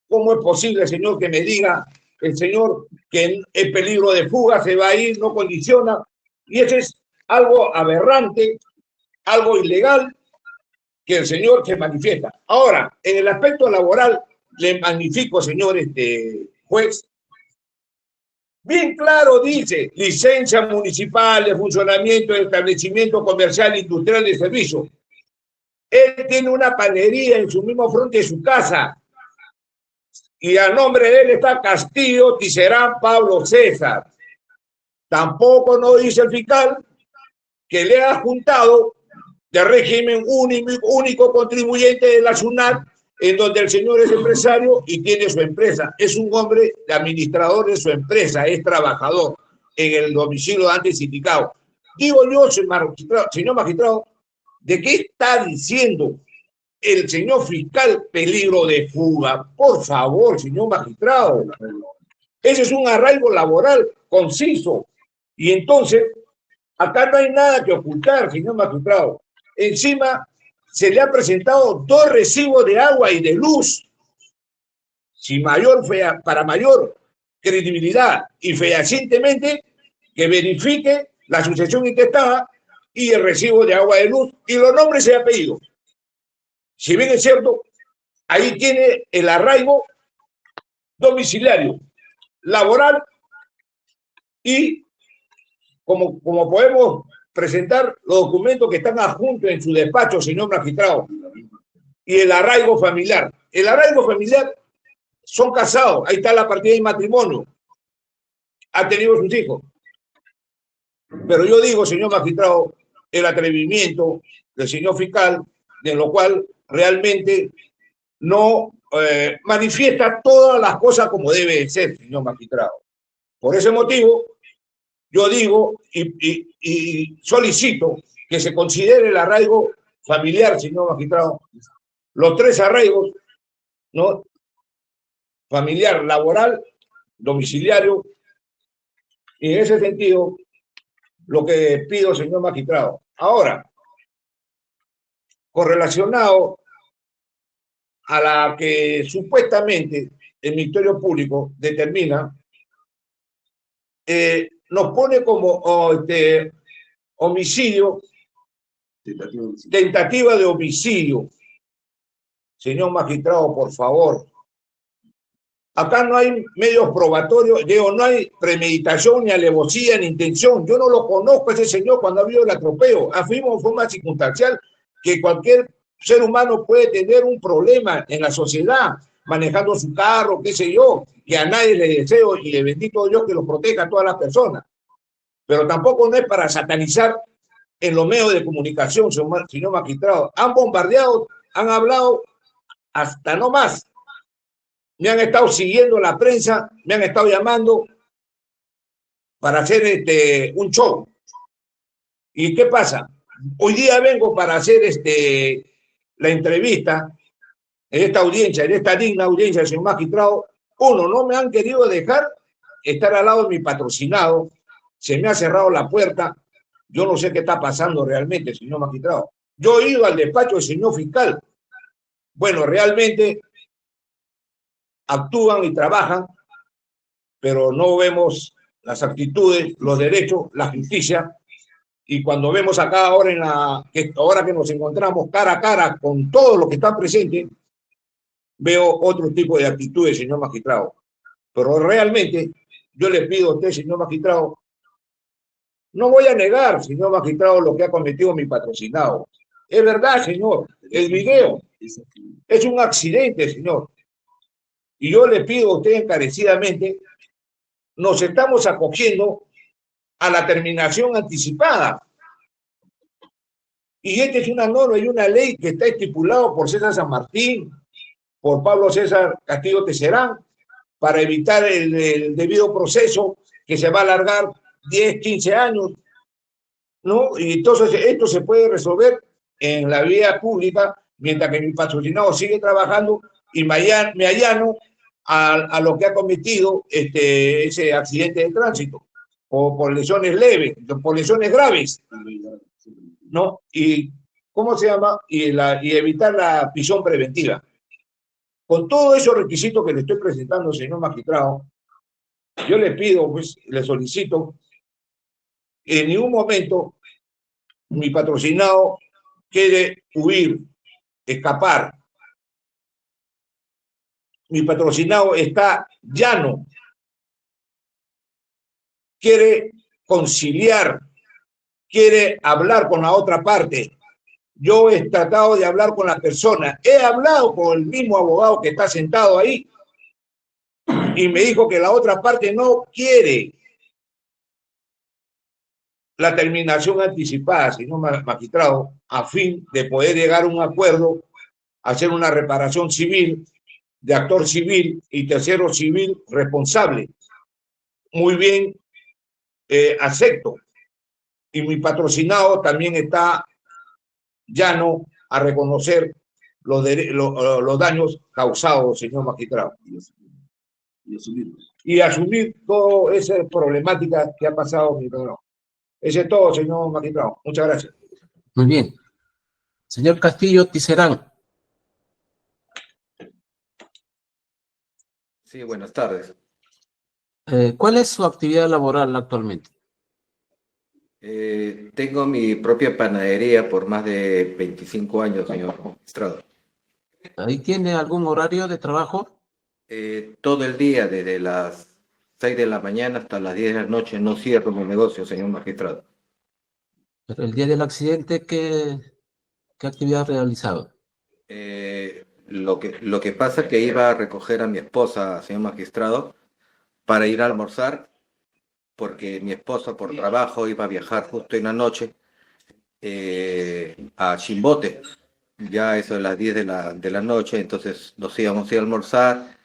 ¿Cómo es posible, señor, que me diga el señor que el peligro de fuga se va a ir, no condiciona? Y eso es algo aberrante, algo ilegal que el señor se manifiesta. Ahora, en el aspecto laboral, le magnifico, señor juez. Bien claro dice, licencia municipal de funcionamiento de establecimiento comercial, industrial de servicio. Él tiene una panadería en su mismo frente de su casa. Y a nombre de él está Castillo Ticerán Pablo César. Tampoco no dice el fiscal que le ha juntado de régimen único contribuyente de la SUNAT, en donde el señor es empresario y tiene su empresa. Es un hombre de administrador de su empresa, es trabajador en el domicilio antes indicado. Digo yo, señor magistrado, ¿de qué está diciendo el señor fiscal peligro de fuga? Por favor, señor magistrado. Ese es un arraigo laboral conciso. Y entonces, acá no hay nada que ocultar, señor magistrado. Encima, se le ha presentado 2 recibos de agua y de luz. Para mayor credibilidad y fehacientemente, que verifique la sucesión intestada y el recibo de agua y de luz y los nombres y apellidos. Si bien es cierto, ahí tiene el arraigo domiciliario, laboral y como podemos presentar los documentos que están adjuntos en su despacho, señor magistrado, y el arraigo familiar. El arraigo familiar son casados, ahí está la partida de matrimonio, ha tenido sus hijos. Pero yo digo, señor magistrado, el atrevimiento del señor fiscal, de lo cual realmente no manifiesta todas las cosas como debe ser, señor magistrado. Por ese motivo, yo digo y solicito que se considere el arraigo familiar, señor magistrado. Los 3 arraigos, ¿no? Familiar, laboral, domiciliario. Y en ese sentido, lo que pido, señor magistrado. Ahora, correlacionado a la que supuestamente el Ministerio Público determina, nos pone como homicidio, tentativa de homicidio. Señor magistrado, por favor. Acá no hay medios probatorios, digo, no hay premeditación, ni alevosía, ni intención. Yo no lo conozco a ese señor cuando ha habido el atropello. Afirmo de forma circunstancial que cualquier ser humano puede tener un problema en la sociedad, manejando su carro, qué sé yo, que a nadie le deseo y le bendito Dios que lo proteja a todas las personas. Pero tampoco no es para satanizar en los medios de comunicación, señor magistrado. Han bombardeado, han hablado hasta no más. Me han estado siguiendo la prensa, me han estado llamando para hacer un show. ¿Y qué pasa? Hoy día vengo para hacer la entrevista en esta audiencia, en esta digna audiencia, señor magistrado. Uno, no me han querido dejar estar al lado de mi patrocinado, se me ha cerrado la puerta, yo no sé qué está pasando realmente, señor magistrado. Yo he ido al despacho del señor fiscal. Bueno, realmente actúan y trabajan, pero no vemos las actitudes, los derechos, la justicia. Y cuando vemos acá ahora que nos encontramos cara a cara con todos los que están presentes, veo otro tipo de actitudes, señor magistrado. Pero realmente yo le pido a usted, señor magistrado, no voy a negar, señor magistrado, lo que ha cometido mi patrocinado. Es verdad, señor, el video es un accidente, señor. Y yo le pido a usted encarecidamente, nos estamos acogiendo a la terminación anticipada. Y esta es una norma y una ley que está estipulado por César San Martín, por Pablo César Castillo Tecerán, para evitar el debido proceso que se va a alargar 10, 15 años, ¿no? Y entonces esto se puede resolver en la vía pública mientras que mi patrocinado sigue trabajando y me allano a lo que ha cometido ese accidente de tránsito, o por lesiones leves, por lesiones graves, ¿no? Y, ¿cómo se llama? Y evitar la prisión preventiva. Con todos esos requisitos que le estoy presentando, señor magistrado, yo le pido, pues, le solicito que en ningún momento mi patrocinado quiere huir, escapar. Mi patrocinado está llano, quiere conciliar, quiere hablar con la otra parte. Yo he tratado de hablar con la persona, he hablado con el mismo abogado que está sentado ahí, y me dijo que la otra parte no quiere la terminación anticipada, señor magistrado, a fin de poder llegar a un acuerdo, hacer una reparación civil, de actor civil y tercero civil responsable. Muy bien, acepto. Y mi patrocinado también está llano a reconocer los daños causados, señor magistrado. Y asumir toda esa problemática que ha pasado, mi hermano. Ese es todo, señor magistrado. Muchas gracias. Muy bien. Señor Castillo Tiserán. Sí, buenas tardes. ¿Cuál es su actividad laboral actualmente? Tengo mi propia panadería por más de 25 años, señor magistrado. ¿Ahí tiene algún horario de trabajo? Todo el día, desde las 6 de la mañana hasta las 10 de la noche, no cierro mi negocio, señor magistrado. Pero el día del accidente, ¿qué actividad realizaba? Lo que pasa es que iba a recoger a mi esposa, señor magistrado, para ir a almorzar, porque mi esposa por trabajo iba a viajar justo en la noche a Chimbote, ya eso de las 10 de la noche, entonces nos íbamos a ir a almorzar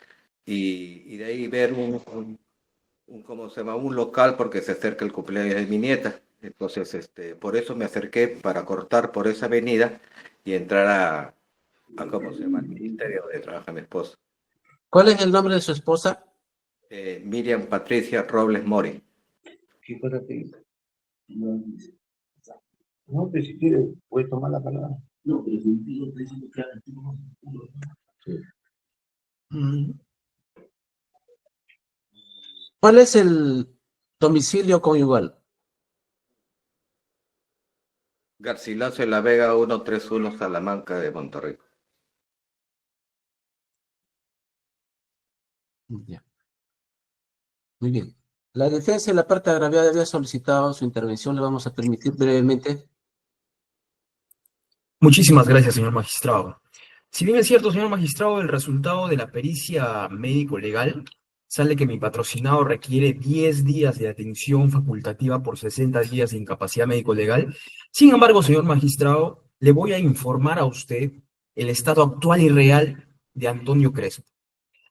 y de ahí ver ¿cómo se llama? Un local porque se acerca el cumpleaños de mi nieta. Entonces, por eso me acerqué para cortar por esa avenida y entrar ¿cómo se llama? Al ministerio donde trabaja mi esposa. ¿Cuál es el nombre de su esposa? Miriam Patricia Robles Mori. No, pues si quiere, puede tomar la palabra. No, pero si digo, está diciendo que haga ¿Cuál es el domicilio conyugal? Garcilaso de la Vega 131 Salamanca de Monterrey. Ya. Muy bien. La defensa de la parte agraviada había solicitado su intervención. Le vamos a permitir brevemente. Muchísimas gracias, señor magistrado. Si bien es cierto, señor magistrado, el resultado de la pericia médico-legal sale que mi patrocinado requiere 10 días de atención facultativa por 60 días de incapacidad médico-legal. Sin embargo, señor magistrado, le voy a informar a usted el estado actual y real de Antonio Crespo.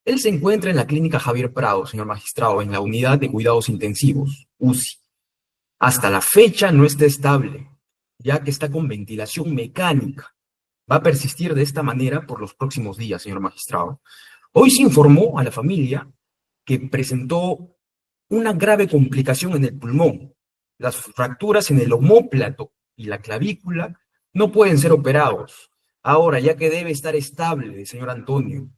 Él se encuentra en la clínica Javier Prado, señor magistrado, en la unidad de cuidados intensivos, UCI. Hasta la fecha no está estable, ya que está con ventilación mecánica. Va a persistir de esta manera por los próximos días, señor magistrado. Hoy se informó a la familia que presentó una grave complicación en el pulmón. Las fracturas en el omóplato y la clavícula no pueden ser operados. Ahora, ya que debe estar estable, señor Antonio.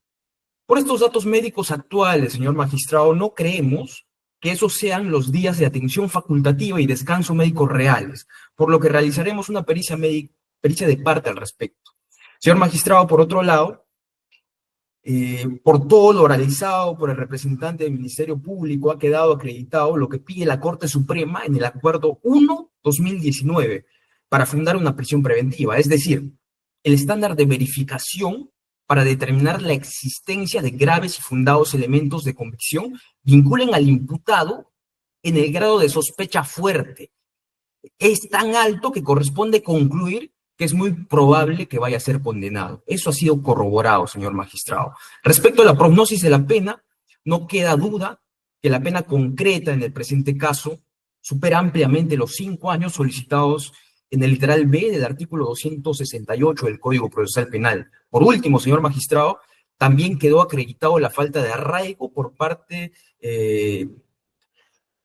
Por estos datos médicos actuales, señor magistrado, no creemos que esos sean los días de atención facultativa y descanso médico reales, por lo que realizaremos una pericia de parte al respecto. Señor magistrado, por otro lado, por todo lo realizado por el representante del Ministerio Público, ha quedado acreditado lo que pide la Corte Suprema en el Acuerdo 1-2019 para fundar una prisión preventiva, es decir, el estándar de verificación para determinar la existencia de graves y fundados elementos de convicción vinculen al imputado en el grado de sospecha fuerte. Es tan alto que corresponde concluir que es muy probable que vaya a ser condenado. Eso ha sido corroborado, señor magistrado. Respecto a la prognosis de la pena, no queda duda que la pena concreta en el presente caso supera ampliamente los 5 años solicitados en el literal B del artículo 268 del Código Procesal Penal. Por último, señor magistrado, también quedó acreditado la falta de arraigo por parte,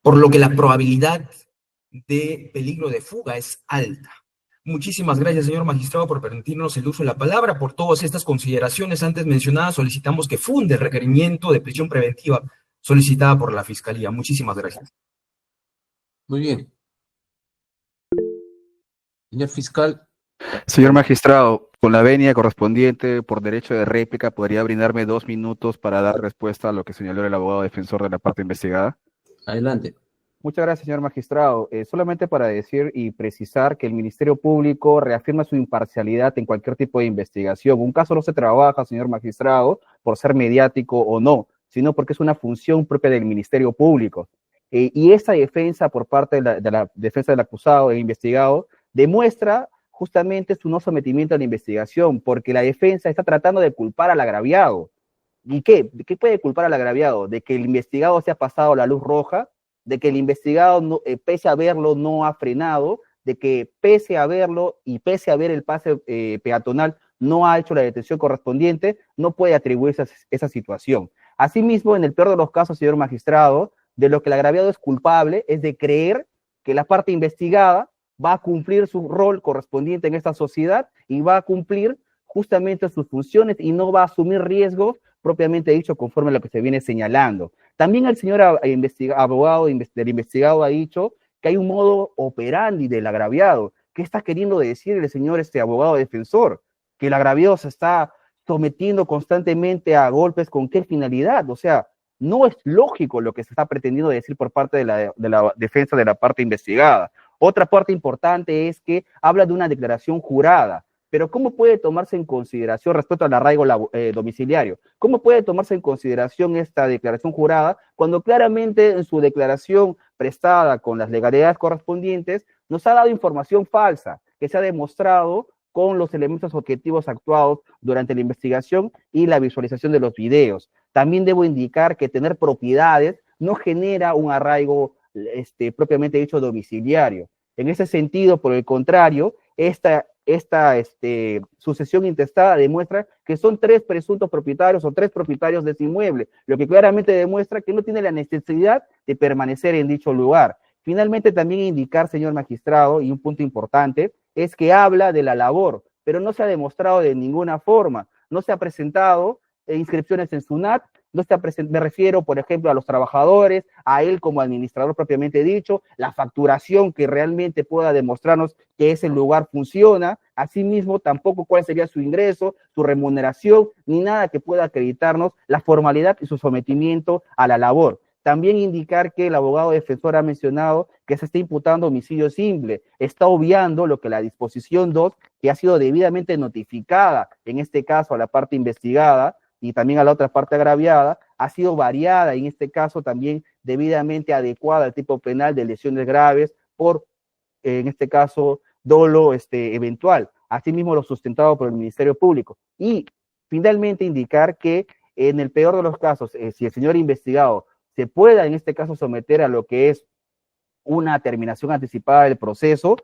por lo que la probabilidad de peligro de fuga es alta. Muchísimas gracias, señor magistrado, por permitirnos el uso de la palabra. Por todas estas consideraciones antes mencionadas, solicitamos que funde el requerimiento de prisión preventiva solicitada por la Fiscalía. Muchísimas gracias. Muy bien. Señor fiscal. Señor magistrado, con la venia correspondiente por derecho de réplica, ¿podría brindarme 2 minutos para dar respuesta a lo que señaló el abogado defensor de la parte investigada? Adelante. Muchas gracias, señor magistrado. Solamente para decir y precisar que el Ministerio Público reafirma su imparcialidad en cualquier tipo de investigación. Un caso no se trabaja, señor magistrado, por ser mediático o no, sino porque es una función propia del Ministerio Público. Y esa defensa por parte de la defensa del acusado e investigado demuestra justamente su no sometimiento a la investigación, porque la defensa está tratando de culpar al agraviado. ¿Y qué? ¿De qué puede culpar al agraviado? De que el investigado se ha pasado la luz roja, de que el investigado, no, pese a verlo, no ha frenado, de que pese a verlo y pese a ver el pase peatonal, no ha hecho la detención correspondiente, no puede atribuirse esa situación. Asimismo, en el peor de los casos, señor magistrado, de lo que el agraviado es culpable es de creer que la parte investigada va a cumplir su rol correspondiente en esta sociedad y va a cumplir justamente sus funciones y no va a asumir riesgos propiamente dicho conforme a lo que se viene señalando. También el señor abogado del investigado ha dicho que hay un modo operandi del agraviado. ¿Qué está queriendo decir el señor abogado defensor? Que el agraviado se está sometiendo constantemente a golpes, ¿con qué finalidad? O sea, no es lógico lo que se está pretendiendo decir por parte de la defensa de la parte investigada. Otra parte importante es que habla de una declaración jurada, pero ¿cómo puede tomarse en consideración respecto al arraigo domiciliario? ¿Cómo puede tomarse en consideración esta declaración jurada cuando claramente en su declaración prestada con las legalidades correspondientes nos ha dado información falsa que se ha demostrado con los elementos objetivos actuados durante la investigación y la visualización de los videos? También debo indicar que tener propiedades no genera un arraigo propiamente dicho domiciliario. En ese sentido, por el contrario, esta sucesión intestada demuestra que son tres presuntos propietarios o tres propietarios de ese inmueble, lo que claramente demuestra que no tiene la necesidad de permanecer en dicho lugar. Finalmente, también indicar, señor magistrado, y un punto importante, es que habla de la labor, pero no se ha demostrado de ninguna forma, no se ha presentado inscripciones en SUNAT, me refiero, por ejemplo, a los trabajadores, a él como administrador propiamente dicho, la facturación que realmente pueda demostrarnos que ese lugar funciona, asimismo tampoco cuál sería su ingreso, su remuneración, ni nada que pueda acreditarnos la formalidad y su sometimiento a la labor. También indicar que el abogado defensor ha mencionado que se está imputando homicidio simple, está obviando lo que la disposición 2, que ha sido debidamente notificada, en este caso a la parte investigada, y también a la otra parte agraviada, ha sido variada, en este caso también debidamente adecuada al tipo penal de lesiones graves por, en este caso, dolo eventual. Asimismo, lo sustentado por el Ministerio Público. Y finalmente indicar que en el peor de los casos, si el señor investigado se pueda en este caso someter a lo que es una terminación anticipada del proceso,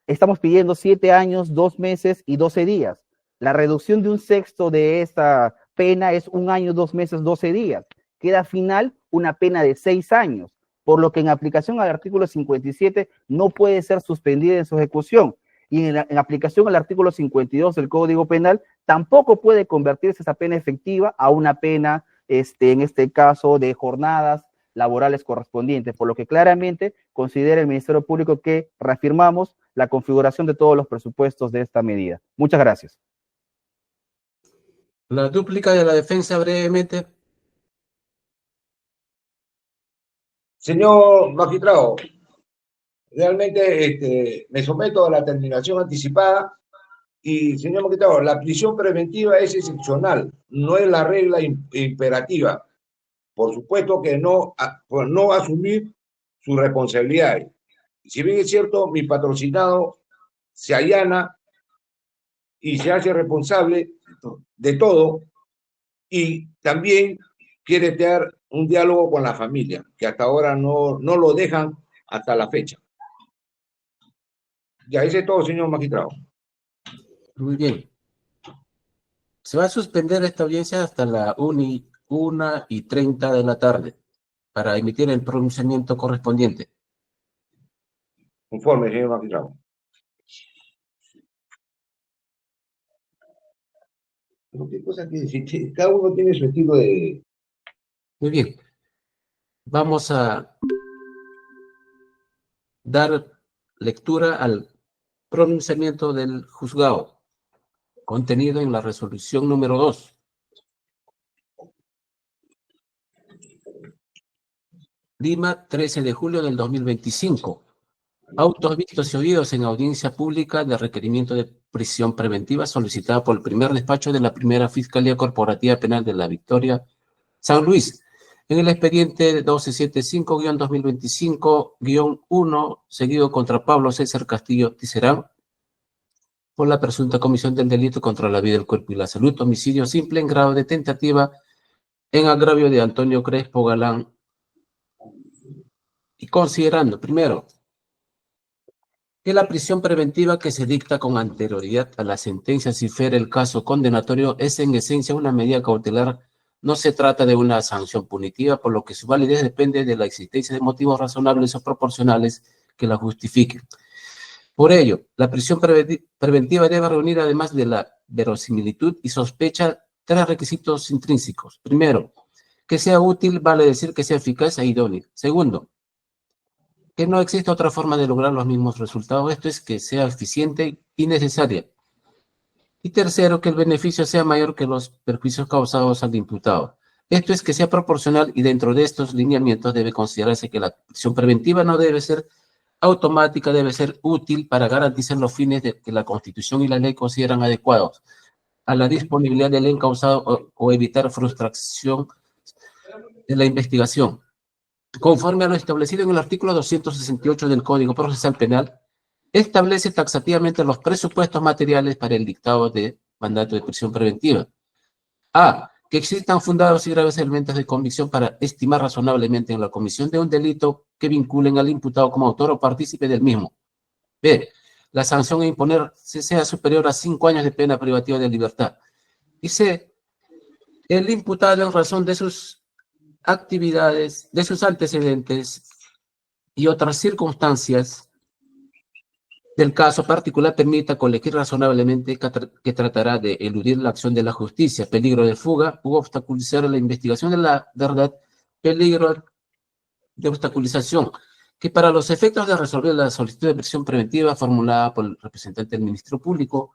estamos pidiendo 7 años, 2 meses y 12 días. La reducción de un sexto de esta pena es 1 año, 2 meses, 12 días. Queda final una pena de 6 años, por lo que en aplicación al artículo 57 no puede ser suspendida en su ejecución. Y en aplicación al artículo 52 del Código Penal tampoco puede convertirse esa pena efectiva a una pena, en este caso, de jornadas laborales correspondientes, por lo que claramente considera el Ministerio Público que reafirmamos la configuración de todos los presupuestos de esta medida. Muchas gracias. La dúplica de la defensa brevemente. Señor magistrado, realmente me someto a la terminación anticipada y, señor magistrado, la prisión preventiva es excepcional, no es la regla imperativa. Por supuesto que no, por no asumir sus responsabilidades. Si bien es cierto, mi patrocinado se allana y se hace responsable de todo, y también quiere tener un diálogo con la familia, que hasta ahora no lo dejan hasta la fecha. Ya, ese es todo, señor magistrado. Muy bien. Se va a suspender esta audiencia hasta la 1:30 de la tarde para emitir el pronunciamiento correspondiente. Conforme, señor magistrado. Pero qué cosa que decir, cada uno tiene su estilo de... Muy bien. Vamos a dar lectura al pronunciamiento del juzgado, contenido en la resolución número 2. Lima, 13 de julio del 2025. Autos vistos y oídos en audiencia pública de requerimiento de prisión preventiva solicitada por el primer despacho de la primera Fiscalía Corporativa Penal de La Victoria, San Luis, en el expediente 1275-2025-1, seguido contra Pablo César Castillo Ticerán, por la presunta comisión del delito contra la vida, el cuerpo y la salud, homicidio simple en grado de tentativa en agravio de Antonio Crespo Galán, y considerando, primero, que la prisión preventiva que se dicta con anterioridad a la sentencia, si fuera el caso condenatorio, es en esencia una medida cautelar. No se trata de una sanción punitiva, por lo que su validez depende de la existencia de motivos razonables o proporcionales que la justifiquen. Por ello, la prisión preventiva debe reunir, además de la verosimilitud y sospecha, tres requisitos intrínsecos. Primero, que sea útil, vale decir que sea eficaz e idónea. Segundo, que no existe otra forma de lograr los mismos resultados, esto es, que sea eficiente y necesaria. Y tercero, que el beneficio sea mayor que los perjuicios causados al imputado. Esto es, que sea proporcional, y dentro de estos lineamientos debe considerarse que la prisión preventiva no debe ser automática, debe ser útil para garantizar los fines que la Constitución y la ley consideran adecuados a la disponibilidad del encausado o evitar frustración de la investigación. Conforme a lo establecido en el artículo 268 del Código Procesal Penal, establece taxativamente los presupuestos materiales para el dictado de mandato de prisión preventiva. A. Que existan fundados y graves elementos de convicción para estimar razonablemente en la comisión de un delito que vinculen al imputado como autor o partícipe del mismo. B. La sanción a imponer sea superior a 5 años de pena privativa de libertad. Y C. El imputado, en razón de sus actividades, de sus antecedentes y otras circunstancias del caso particular, permita colegir razonablemente que tratará de eludir la acción de la justicia, peligro de fuga u obstaculizar la investigación de la verdad, peligro de obstaculización, que para los efectos de resolver la solicitud de prisión preventiva formulada por el representante del Ministerio Público,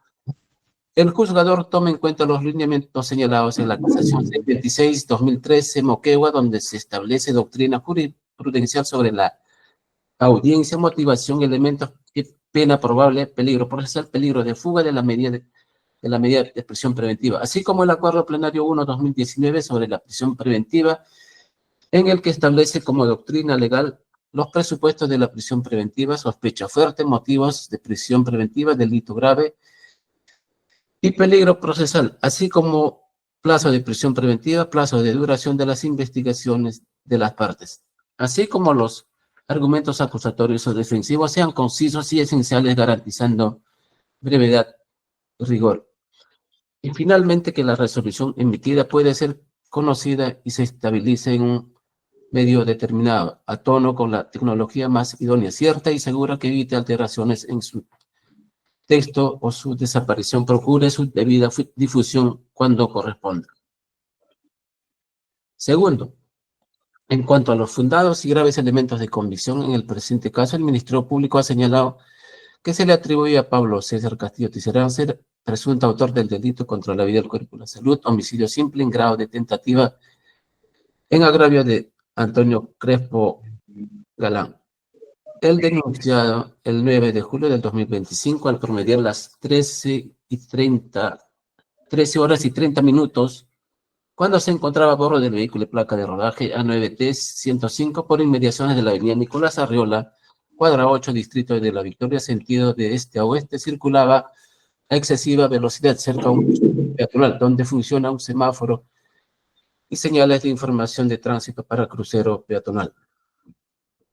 el juzgador toma en cuenta los lineamientos señalados en la acusación 26-2013 Moquegua, donde se establece doctrina jurisprudencial sobre la audiencia, motivación, elementos, pena probable, peligro procesal, peligro de fuga de la medida de prisión preventiva, así como el Acuerdo Plenario 1-2019 sobre la prisión preventiva, en el que establece como doctrina legal los presupuestos de la prisión preventiva, sospecha fuerte, motivos de prisión preventiva, delito grave y peligro procesal, así como plazo de prisión preventiva, plazo de duración de las investigaciones de las partes, así como los argumentos acusatorios o defensivos sean concisos y esenciales, garantizando brevedad y rigor. Y finalmente, que la resolución emitida puede ser conocida y se estabilice en un medio determinado, a tono con la tecnología más idónea, cierta y segura, que evite alteraciones en su texto o su desaparición, procure su debida difusión cuando corresponda. Segundo, en cuanto a los fundados y graves elementos de convicción, en el presente caso, el Ministerio Público ha señalado que se le atribuye a Pablo César Castillo Ticerán ser presunto autor del delito contra la vida, el cuerpo y la salud, homicidio simple en grado de tentativa en agravio de Antonio Crespo Galán. El denunciado el 9 de julio del 2025, al promediar las 13 horas y 30 minutos, cuando se encontraba a bordo del vehículo de placa de rodaje A9T-105 por inmediaciones de la avenida Nicolás Arriola, cuadra 8, distrito de La Victoria, sentido de este a oeste, circulaba a excesiva velocidad cerca a un crucero peatonal, donde funciona un semáforo y señales de información de tránsito para crucero peatonal.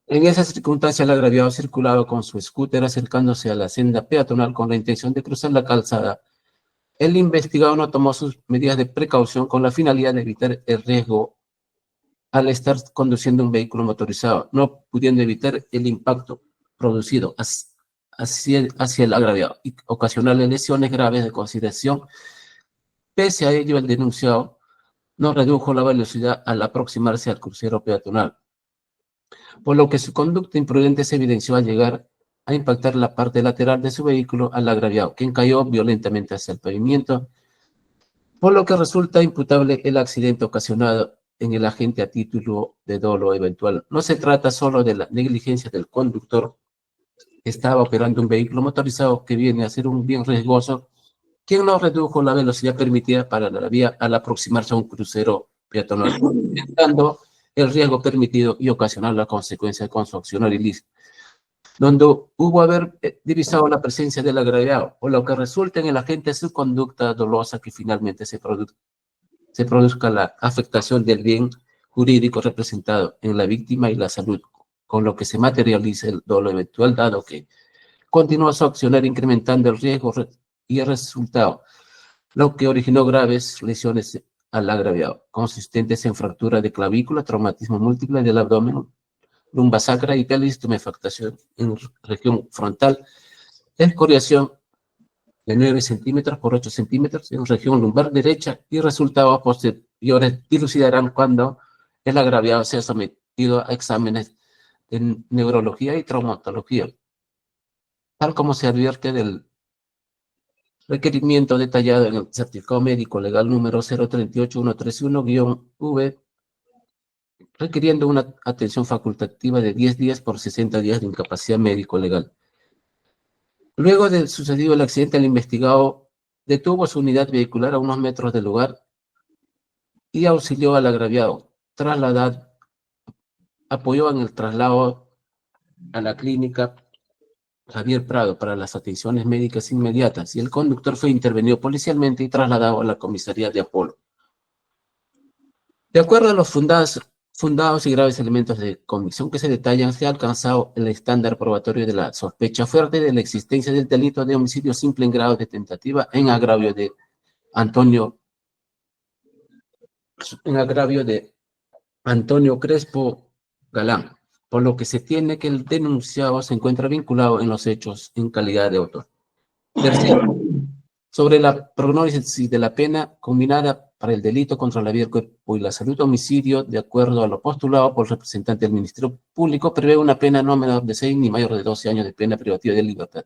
En esa circunstancia, el agraviado circulaba con su scooter acercándose a la senda peatonal con la intención de cruzar la calzada. El investigado no tomó sus medidas de precaución con la finalidad de evitar el riesgo al estar conduciendo un vehículo motorizado, no pudiendo evitar el impacto producido hacia el agraviado y ocasionarle lesiones graves de consideración. Pese a ello, el denunciado no redujo la velocidad al aproximarse al crucero peatonal, por lo que su conducta imprudente se evidenció al llegar a impactar la parte lateral de su vehículo al agraviado, quien cayó violentamente hacia el pavimento, por lo que resulta imputable el accidente ocasionado en el agente a título de dolo eventual. No se trata solo de la negligencia del conductor que estaba operando un vehículo motorizado que viene a ser un bien riesgoso, quien no redujo la velocidad permitida para la vía al aproximarse a un crucero peatonal, aumentando el riesgo permitido y ocasionar la consecuencia con su accionar ilícito, donde hubo haber divisado la presencia del agraviado, o lo que resulta en el agente de su conducta dolosa que finalmente se produzca la afectación del bien jurídico representado en la víctima y la salud, con lo que se materializa el dolo eventual, dado que continúa su accionar incrementando el riesgo y el resultado, lo que originó graves lesiones al agraviado, consistentes en fractura de clavícula, traumatismo múltiple del abdomen, lumbar sacra y pelvis, tumefactación en región frontal, escoriación de 9 centímetros por 8 centímetros en región lumbar derecha, y resultados posteriores dilucidarán cuando el agraviado sea sometido a exámenes de neurología y traumatología, tal como se advierte del requerimiento detallado en el certificado médico legal número 038131-V, requiriendo una atención facultativa de 10 días por 60 días de incapacidad médico legal. Luego de sucedido el accidente, el investigado detuvo su unidad vehicular a unos metros del lugar y auxilió al agraviado. Apoyó en el traslado a la clínica Javier Prado para las atenciones médicas inmediatas, y el conductor fue intervenido policialmente y trasladado a la comisaría de Apolo. De acuerdo a los fundados y graves elementos de convicción que se detallan, se ha alcanzado el estándar probatorio de la sospecha fuerte de la existencia del delito de homicidio simple en grado de tentativa en agravio de Antonio Crespo Galán, por lo que se tiene que el denunciado se encuentra vinculado en los hechos en calidad de autor. Tercero, sobre la prognosis de la pena combinada para el delito contra la vida, el cuerpo y la salud, homicidio, de acuerdo a lo postulado por el representante del Ministerio Público, prevé una pena no menor de 6 ni mayor de 12 años de pena privativa de libertad.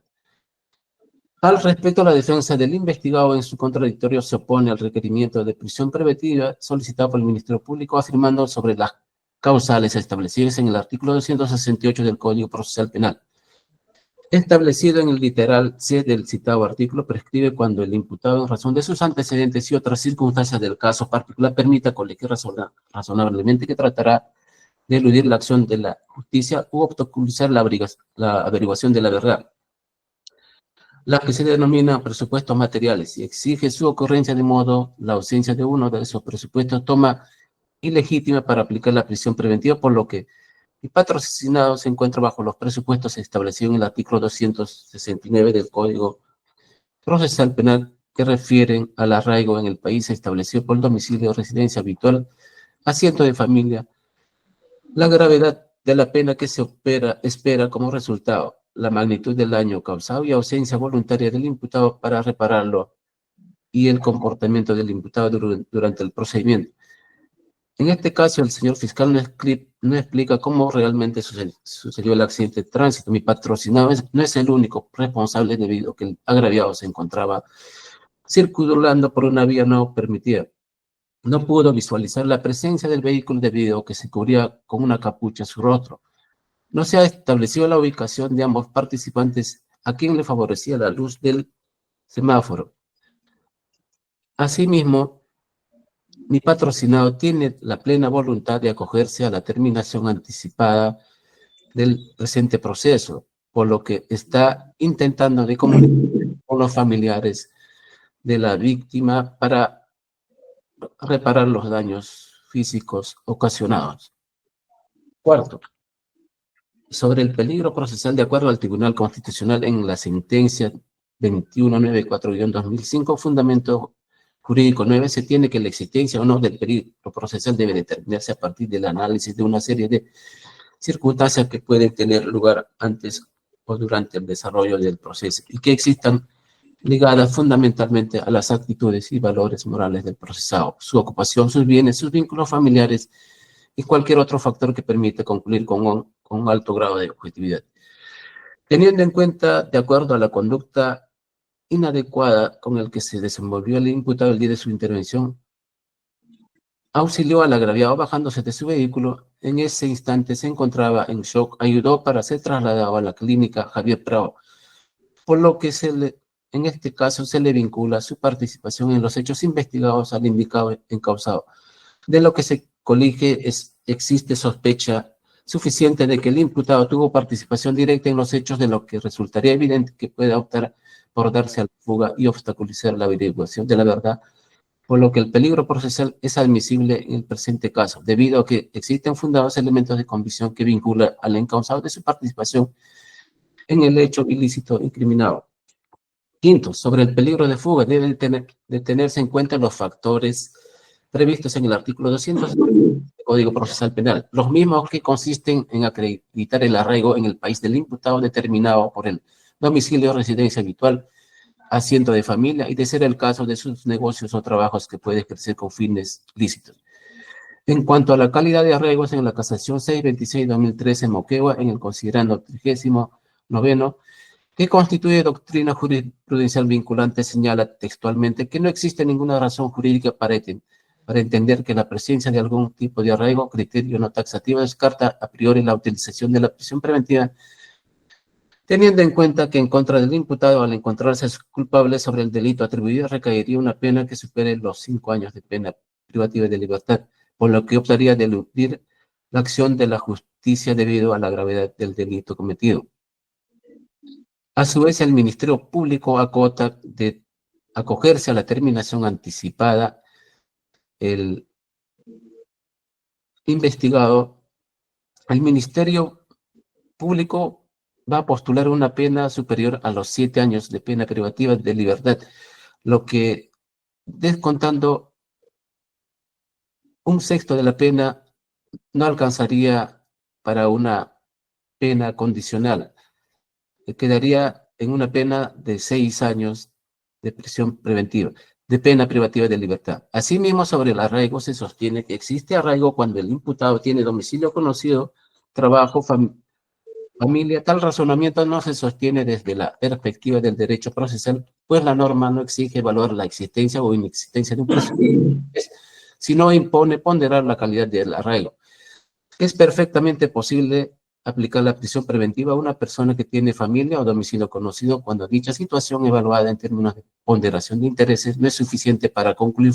Al respecto, la defensa del investigado en su contradictorio se opone al requerimiento de prisión preventiva solicitado por el Ministerio Público, afirmando sobre las causales establecidas en el artículo 268 del Código Procesal Penal. Establecido en el literal C del citado artículo, prescribe cuando el imputado, en razón de sus antecedentes y otras circunstancias del caso particular, permita colegir razonablemente que tratará de eludir la acción de la justicia u obstaculizar la averiguación de la verdad, la que se denomina presupuestos materiales, y exige su ocurrencia, de modo la ausencia de uno de esos presupuestos toma ilegítima para aplicar la prisión preventiva, por lo que el patrocinado se encuentra bajo los presupuestos establecidos en el artículo 269 del Código Procesal Penal, que refieren al arraigo en el país establecido por el domicilio o residencia habitual, asiento de familia, la gravedad de la pena que se espera como resultado, la magnitud del daño causado y ausencia voluntaria del imputado para repararlo, y el comportamiento del imputado durante el procedimiento. En este caso, el señor fiscal no explica cómo realmente sucedió el accidente de tránsito. Mi patrocinado no es el único responsable, debido a que el agraviado se encontraba circulando por una vía no permitida. No pudo visualizar la presencia del vehículo debido a que se cubría con una capucha su rostro. No se ha establecido la ubicación de ambos participantes, a quien le favorecía la luz del semáforo. Asimismo, mi patrocinado tiene la plena voluntad de acogerse a la terminación anticipada del presente proceso, por lo que está intentando de comunicar con los familiares de la víctima para reparar los daños físicos ocasionados. Cuarto, sobre el peligro procesal, de acuerdo al Tribunal Constitucional en la sentencia 2194-2005, fundamento jurídico 9, se tiene que la existencia o no del peligro procesal debe determinarse a partir del análisis de una serie de circunstancias que pueden tener lugar antes o durante el desarrollo del proceso y que existan ligadas fundamentalmente a las actitudes y valores morales del procesado, su ocupación, sus bienes, sus vínculos familiares y cualquier otro factor que permita concluir con un alto grado de objetividad. Teniendo en cuenta, de acuerdo a la conducta inadecuada con el que se desenvolvió el imputado el día de su intervención, auxilió al agraviado bajándose de su vehículo. En ese instante se encontraba en shock, ayudó para ser trasladado a la clínica Javier Prado, por lo que en este caso se le vincula su participación en los hechos investigados al indicado encausado. de lo que se colige existe sospecha suficiente de que el imputado tuvo participación directa en los hechos, de lo que resultaría evidente que puede optar por darse a la fuga y obstaculizar la averiguación de la verdad, por lo que el peligro procesal es admisible en el presente caso, debido a que existen fundados elementos de convicción que vinculan al encausado de su participación en el hecho ilícito incriminado. Quinto, sobre el peligro de fuga deben tenerse en cuenta los factores previstos en el artículo 200 del Código Procesal Penal, los mismos que consisten en acreditar el arraigo en el país del imputado determinado por el domicilio o residencia habitual, asiento de familia y, de ser el caso, de sus negocios o trabajos que puede ejercer con fines lícitos. En cuanto a la calidad de arraigos, en la casación 626-2013 Moquegua, en el considerando 39º, que constituye doctrina jurisprudencial vinculante, señala textualmente que no existe ninguna razón jurídica para entender que la presencia de algún tipo de arraigo, criterio no taxativo, descarta a priori la utilización de la prisión preventiva, teniendo en cuenta que en contra del imputado, al encontrarse culpable sobre el delito atribuido, recaería una pena que supere los 5 años de pena privativa de libertad, por lo que optaría de eludir la acción de la justicia debido a la gravedad del delito cometido. A su vez, el Ministerio Público acota de acogerse a la terminación anticipada. El investigado, el Ministerio Público va a postular una pena superior a los 7 años de pena privativa de libertad, lo que, descontando un sexto de la pena, no alcanzaría para una pena condicional. Quedaría en una pena de 6 años de prisión preventiva, de pena privativa de libertad. Asimismo, sobre el arraigo se sostiene que existe arraigo cuando el imputado tiene domicilio conocido, trabajo, familia. Tal razonamiento no se sostiene desde la perspectiva del derecho procesal, pues la norma no exige evaluar la existencia o inexistencia de un procedimiento, sino impone ponderar la calidad del arraigo. Es perfectamente posible aplicar la prisión preventiva a una persona que tiene familia o domicilio conocido cuando dicha situación, evaluada en términos de ponderación de intereses, no es suficiente para concluir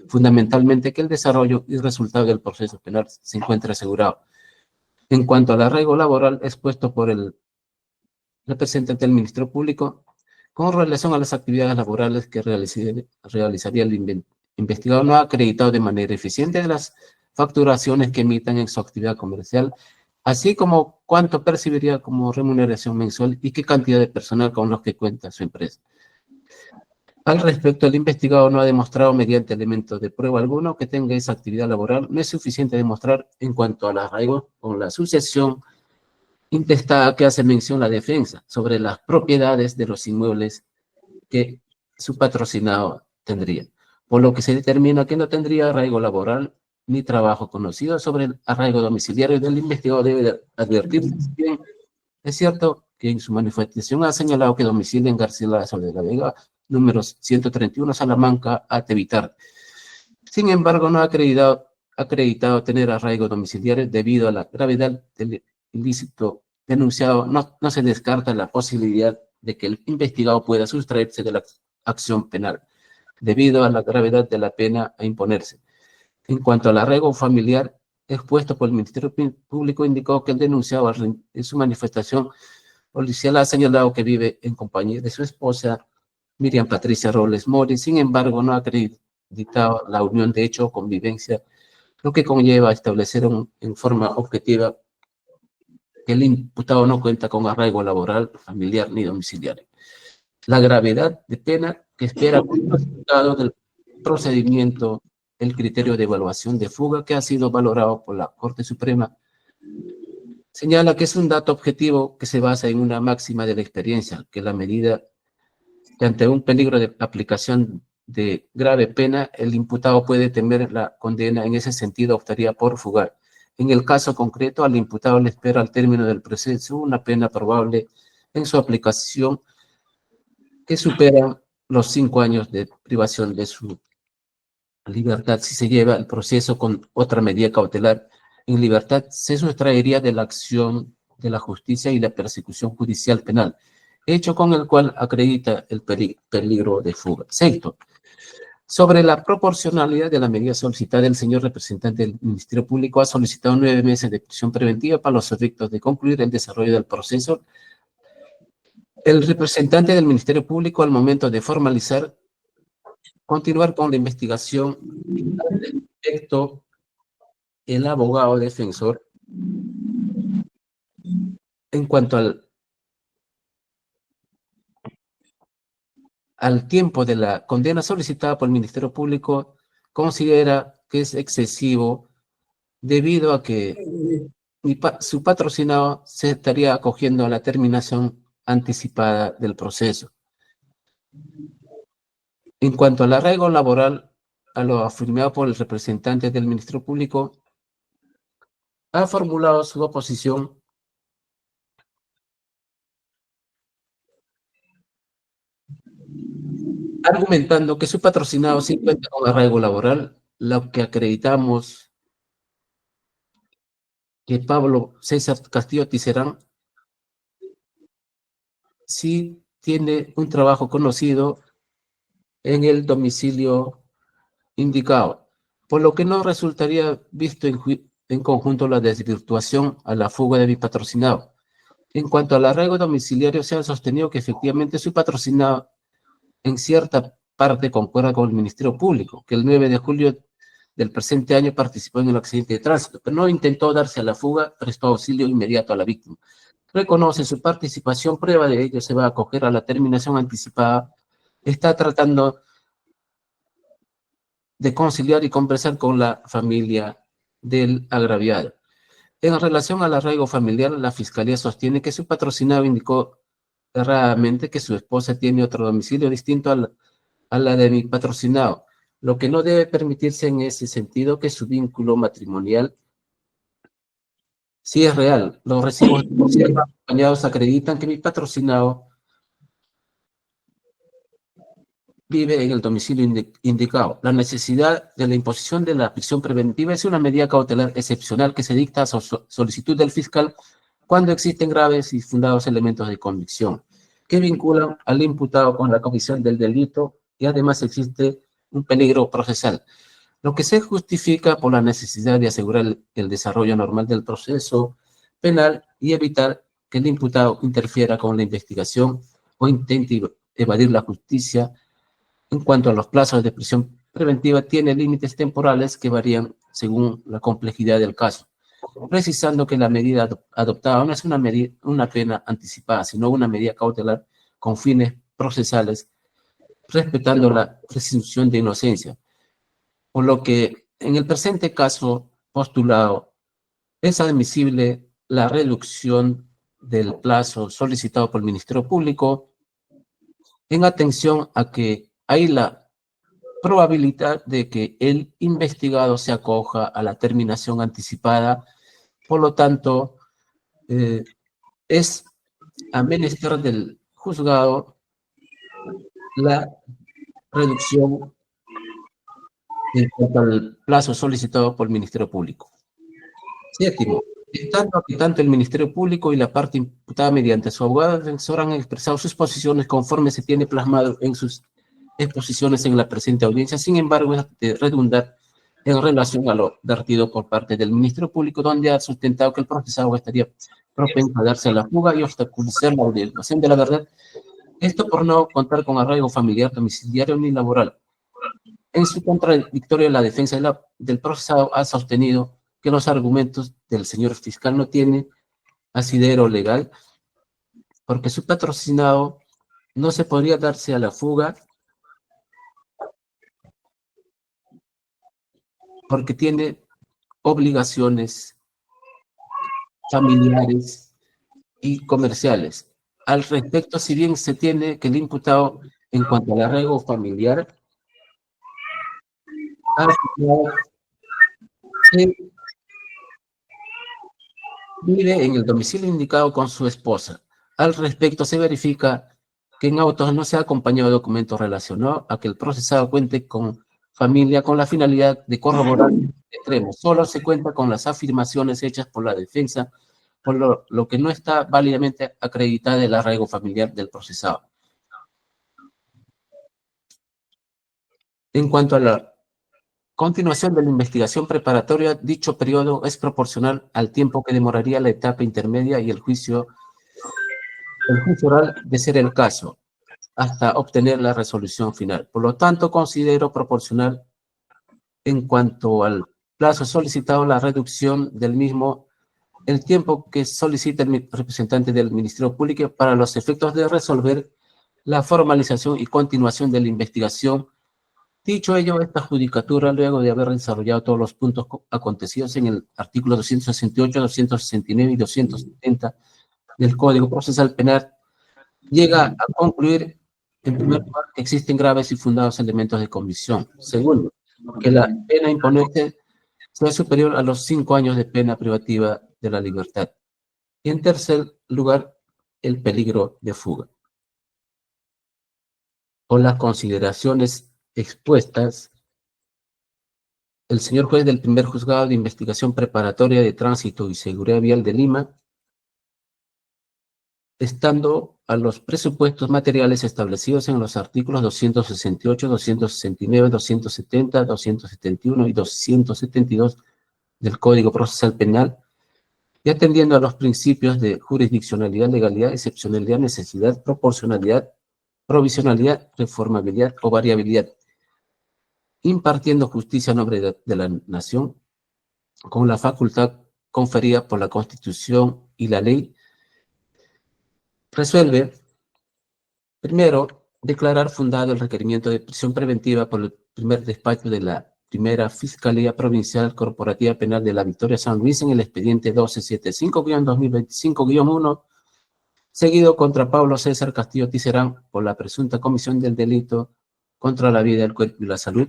fundamentalmente que el desarrollo y resultado del proceso penal se encuentra asegurado. En cuanto al arraigo laboral expuesto por el representante del Ministerio Público, con relación a las actividades laborales que realizaría el investigado, no ha acreditado de manera eficiente las facturaciones que emitan en su actividad comercial, así como cuánto percibiría como remuneración mensual y qué cantidad de personal con los que cuenta su empresa. Al respecto, el investigado no ha demostrado mediante elementos de prueba alguno que tenga esa actividad laboral. No es suficiente demostrar en cuanto al arraigo con la sucesión intestada que hace mención la defensa sobre las propiedades de los inmuebles que su patrocinado tendría, por lo que se determina que no tendría arraigo laboral ni trabajo conocido. Sobre el arraigo domiciliario del investigado debe advertirse. Bien, es cierto que en su manifestación ha señalado que domicilia en Garcilaso de la Vega, números 131, Salamanca, Atevitar. Sin embargo, no ha acreditado tener arraigo domiciliario debido a la gravedad del ilícito denunciado. No se descarta la posibilidad de que el investigado pueda sustraerse de la acción penal debido a la gravedad de la pena a imponerse. En cuanto al arraigo familiar expuesto por el Ministerio Público, indicó que el denunciado en su manifestación policial ha señalado que vive en compañía de su esposa, Miriam Patricia Robles Mori. Sin embargo, no ha acreditado la unión de hecho o convivencia, lo que conlleva a establecer en forma objetiva que el imputado no cuenta con arraigo laboral, familiar ni domiciliario. La gravedad de pena que espera como resultado del procedimiento, el criterio de evaluación de fuga que ha sido valorado por la Corte Suprema, señala que es un dato objetivo que se basa en una máxima de la experiencia, que la medida que ante un peligro de aplicación de grave pena, el imputado puede temer la condena. En ese sentido, optaría por fugar. En el caso concreto, al imputado le espera al término del proceso una pena probable en su aplicación que supera los 5 años de privación de su libertad. Si se lleva el proceso con otra medida cautelar en libertad, se sustraería de la acción de la justicia y la persecución judicial penal, hecho con el cual acredita el peligro de fuga. Sexto, Sobre la proporcionalidad de la medida solicitada, el señor representante del Ministerio Público ha solicitado 9 meses de prisión preventiva para los efectos de concluir el desarrollo del proceso. El representante del Ministerio Público, al momento de formalizar, continuar con la investigación, al respecto, el abogado defensor, en cuanto al tiempo de la condena solicitada por el Ministerio Público, considera que es excesivo debido a que su patrocinado se estaría acogiendo a la terminación anticipada del proceso. En cuanto al arraigo laboral, a lo afirmado por el representante del Ministerio Público, ha formulado su oposición argumentando que su patrocinado sí cuenta con arraigo laboral, lo que acreditamos que Pablo César Castillo Ticerán sí tiene un trabajo conocido en el domicilio indicado, por lo que no resultaría visto en conjunto la desvirtuación a la fuga de mi patrocinado. En cuanto al arraigo domiciliario, se ha sostenido que efectivamente su patrocinado en cierta parte concuerda con el Ministerio Público, que el 9 de julio del presente año participó en el accidente de tránsito, pero no intentó darse a la fuga, prestó auxilio inmediato a la víctima. Reconoce su participación, prueba de ello se va a acoger a la terminación anticipada, está tratando de conciliar y conversar con la familia del agraviado. En relación al arraigo familiar, la Fiscalía sostiene que su patrocinado indicó erradamente que su esposa tiene otro domicilio distinto a la de mi patrocinado, lo que no debe permitirse en ese sentido que su vínculo matrimonial sí es real. Los recibos acompañados acreditan que mi patrocinado vive en el domicilio indicado. La necesidad de la imposición de la prisión preventiva es una medida cautelar excepcional que se dicta a solicitud del fiscal cuando existen graves y fundados elementos de convicción que vinculan al imputado con la comisión del delito y además existe un peligro procesal, lo que se justifica por la necesidad de asegurar el desarrollo normal del proceso penal y evitar que el imputado interfiera con la investigación o intente evadir la justicia. En cuanto a los plazos de prisión preventiva, tiene límites temporales que varían según la complejidad del caso, precisando que la medida adoptada no es una pena anticipada, sino una medida cautelar con fines procesales, respetando la presunción de inocencia. Por lo que en el presente caso postulado es admisible la reducción del plazo solicitado por el Ministerio Público en atención a que hay la probabilidad de que el investigado se acoja a la terminación anticipada. Por lo tanto, es a menester del juzgado la reducción en cuanto al plazo solicitado por el Ministerio Público. Séptimo, estando que tanto el Ministerio Público y la parte imputada mediante su abogado defensor han expresado sus posiciones conforme se tiene plasmado en sus exposiciones en la presente audiencia. Sin embargo, es de redundar en relación a lo vertido por parte del Ministerio Público, donde ha sustentado que el procesado estaría propenso a darse a la fuga y obstaculizar la averiguación de la verdad. Esto por no contar con arraigo familiar, domiciliario ni laboral. En su contradictorio, la defensa del procesado ha sostenido que los argumentos del señor fiscal no tienen asidero legal, porque su patrocinado no se podría darse a la fuga porque tiene obligaciones familiares y comerciales. Al respecto, si bien se tiene que el imputado, en cuanto al arraigo familiar, ha afirmado que vive en el domicilio indicado con su esposa. Al respecto, se verifica que en autos no se ha acompañado de documentos relacionados a que el procesado cuente con familia con la finalidad de corroborar extremos. Solo se cuenta con las afirmaciones hechas por la defensa, por lo que no está válidamente acreditada el arraigo familiar del procesado. En cuanto a la continuación de la investigación preparatoria, dicho periodo es proporcional al tiempo que demoraría la etapa intermedia y el juicio oral de ser el caso, hasta obtener la resolución final. Por lo tanto, considero proporcional en cuanto al plazo solicitado la reducción del mismo, el tiempo que solicita el representante del Ministerio Público para los efectos de resolver la formalización y continuación de la investigación. Dicho ello, esta judicatura, luego de haber desarrollado todos los puntos acontecidos en el artículo 268, 269 y 270 del Código Procesal Penal, llega a concluir, en primer lugar, que existen graves y fundados elementos de comisión. Segundo, que la pena imponente sea superior a los 5 años de pena privativa de la libertad. Y en tercer lugar, el peligro de fuga. Con las consideraciones expuestas, el señor juez del primer juzgado de investigación preparatoria de tránsito y seguridad vial de Lima, estando a los presupuestos materiales establecidos en los artículos 268, 269, 270, 271 y 272 del Código Procesal Penal, y atendiendo a los principios de jurisdiccionalidad, legalidad, excepcionalidad, necesidad, proporcionalidad, provisionalidad, reformabilidad o variabilidad, impartiendo justicia a nombre de la nación con la facultad conferida por la Constitución y la ley, resuelve, primero, declarar fundado el requerimiento de prisión preventiva por el primer despacho de la Primera Fiscalía Provincial Corporativa Penal de la Victoria San Luis en el expediente 1275-2025-1, seguido contra Pablo César Castillo Tiserán por la presunta comisión del delito contra la vida, el cuerpo y la salud,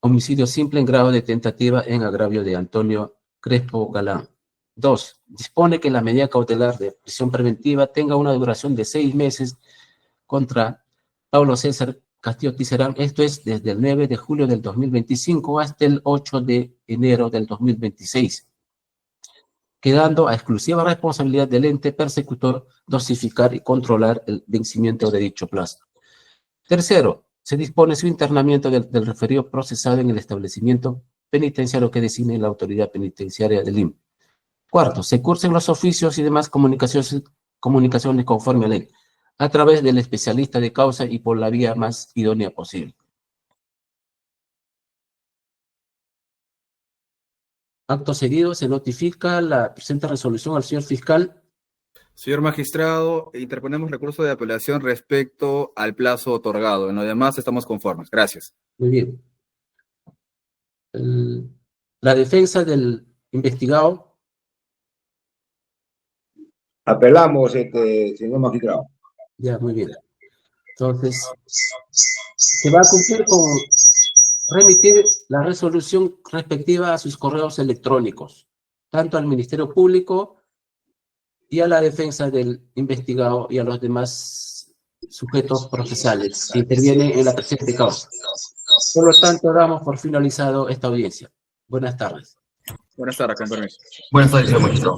homicidio simple en grado de tentativa en agravio de Antonio Crespo Galán. 2. Dispone que la medida cautelar de prisión preventiva tenga una duración de 6 meses contra Pablo César Castillo Tiserán, esto es desde el 9 de julio del 2025 hasta el 8 de enero del 2026, quedando a exclusiva responsabilidad del ente persecutor dosificar y controlar el vencimiento de dicho plazo. Tercero, se dispone su internamiento del referido procesado en el establecimiento penitenciario que designe la autoridad penitenciaria del Lima. Cuarto, se cursen los oficios y demás comunicaciones conforme a ley, a través del especialista de causa y por la vía más idónea posible. Acto seguido, se notifica la presente resolución al señor fiscal. Señor magistrado, interponemos recurso de apelación respecto al plazo otorgado. En lo demás estamos conformes. Gracias. Muy bien. La defensa del investigado. Apelamos, señor magistrado. Ya, muy bien. Entonces, se va a cumplir con remitir la resolución respectiva a sus correos electrónicos, tanto al Ministerio Público y a la defensa del investigado y a los demás sujetos procesales que intervienen en la presente causa. Por lo tanto, damos por finalizado esta audiencia. Buenas tardes. Buenas tardes, con permiso. Buenas tardes, señor magistrado.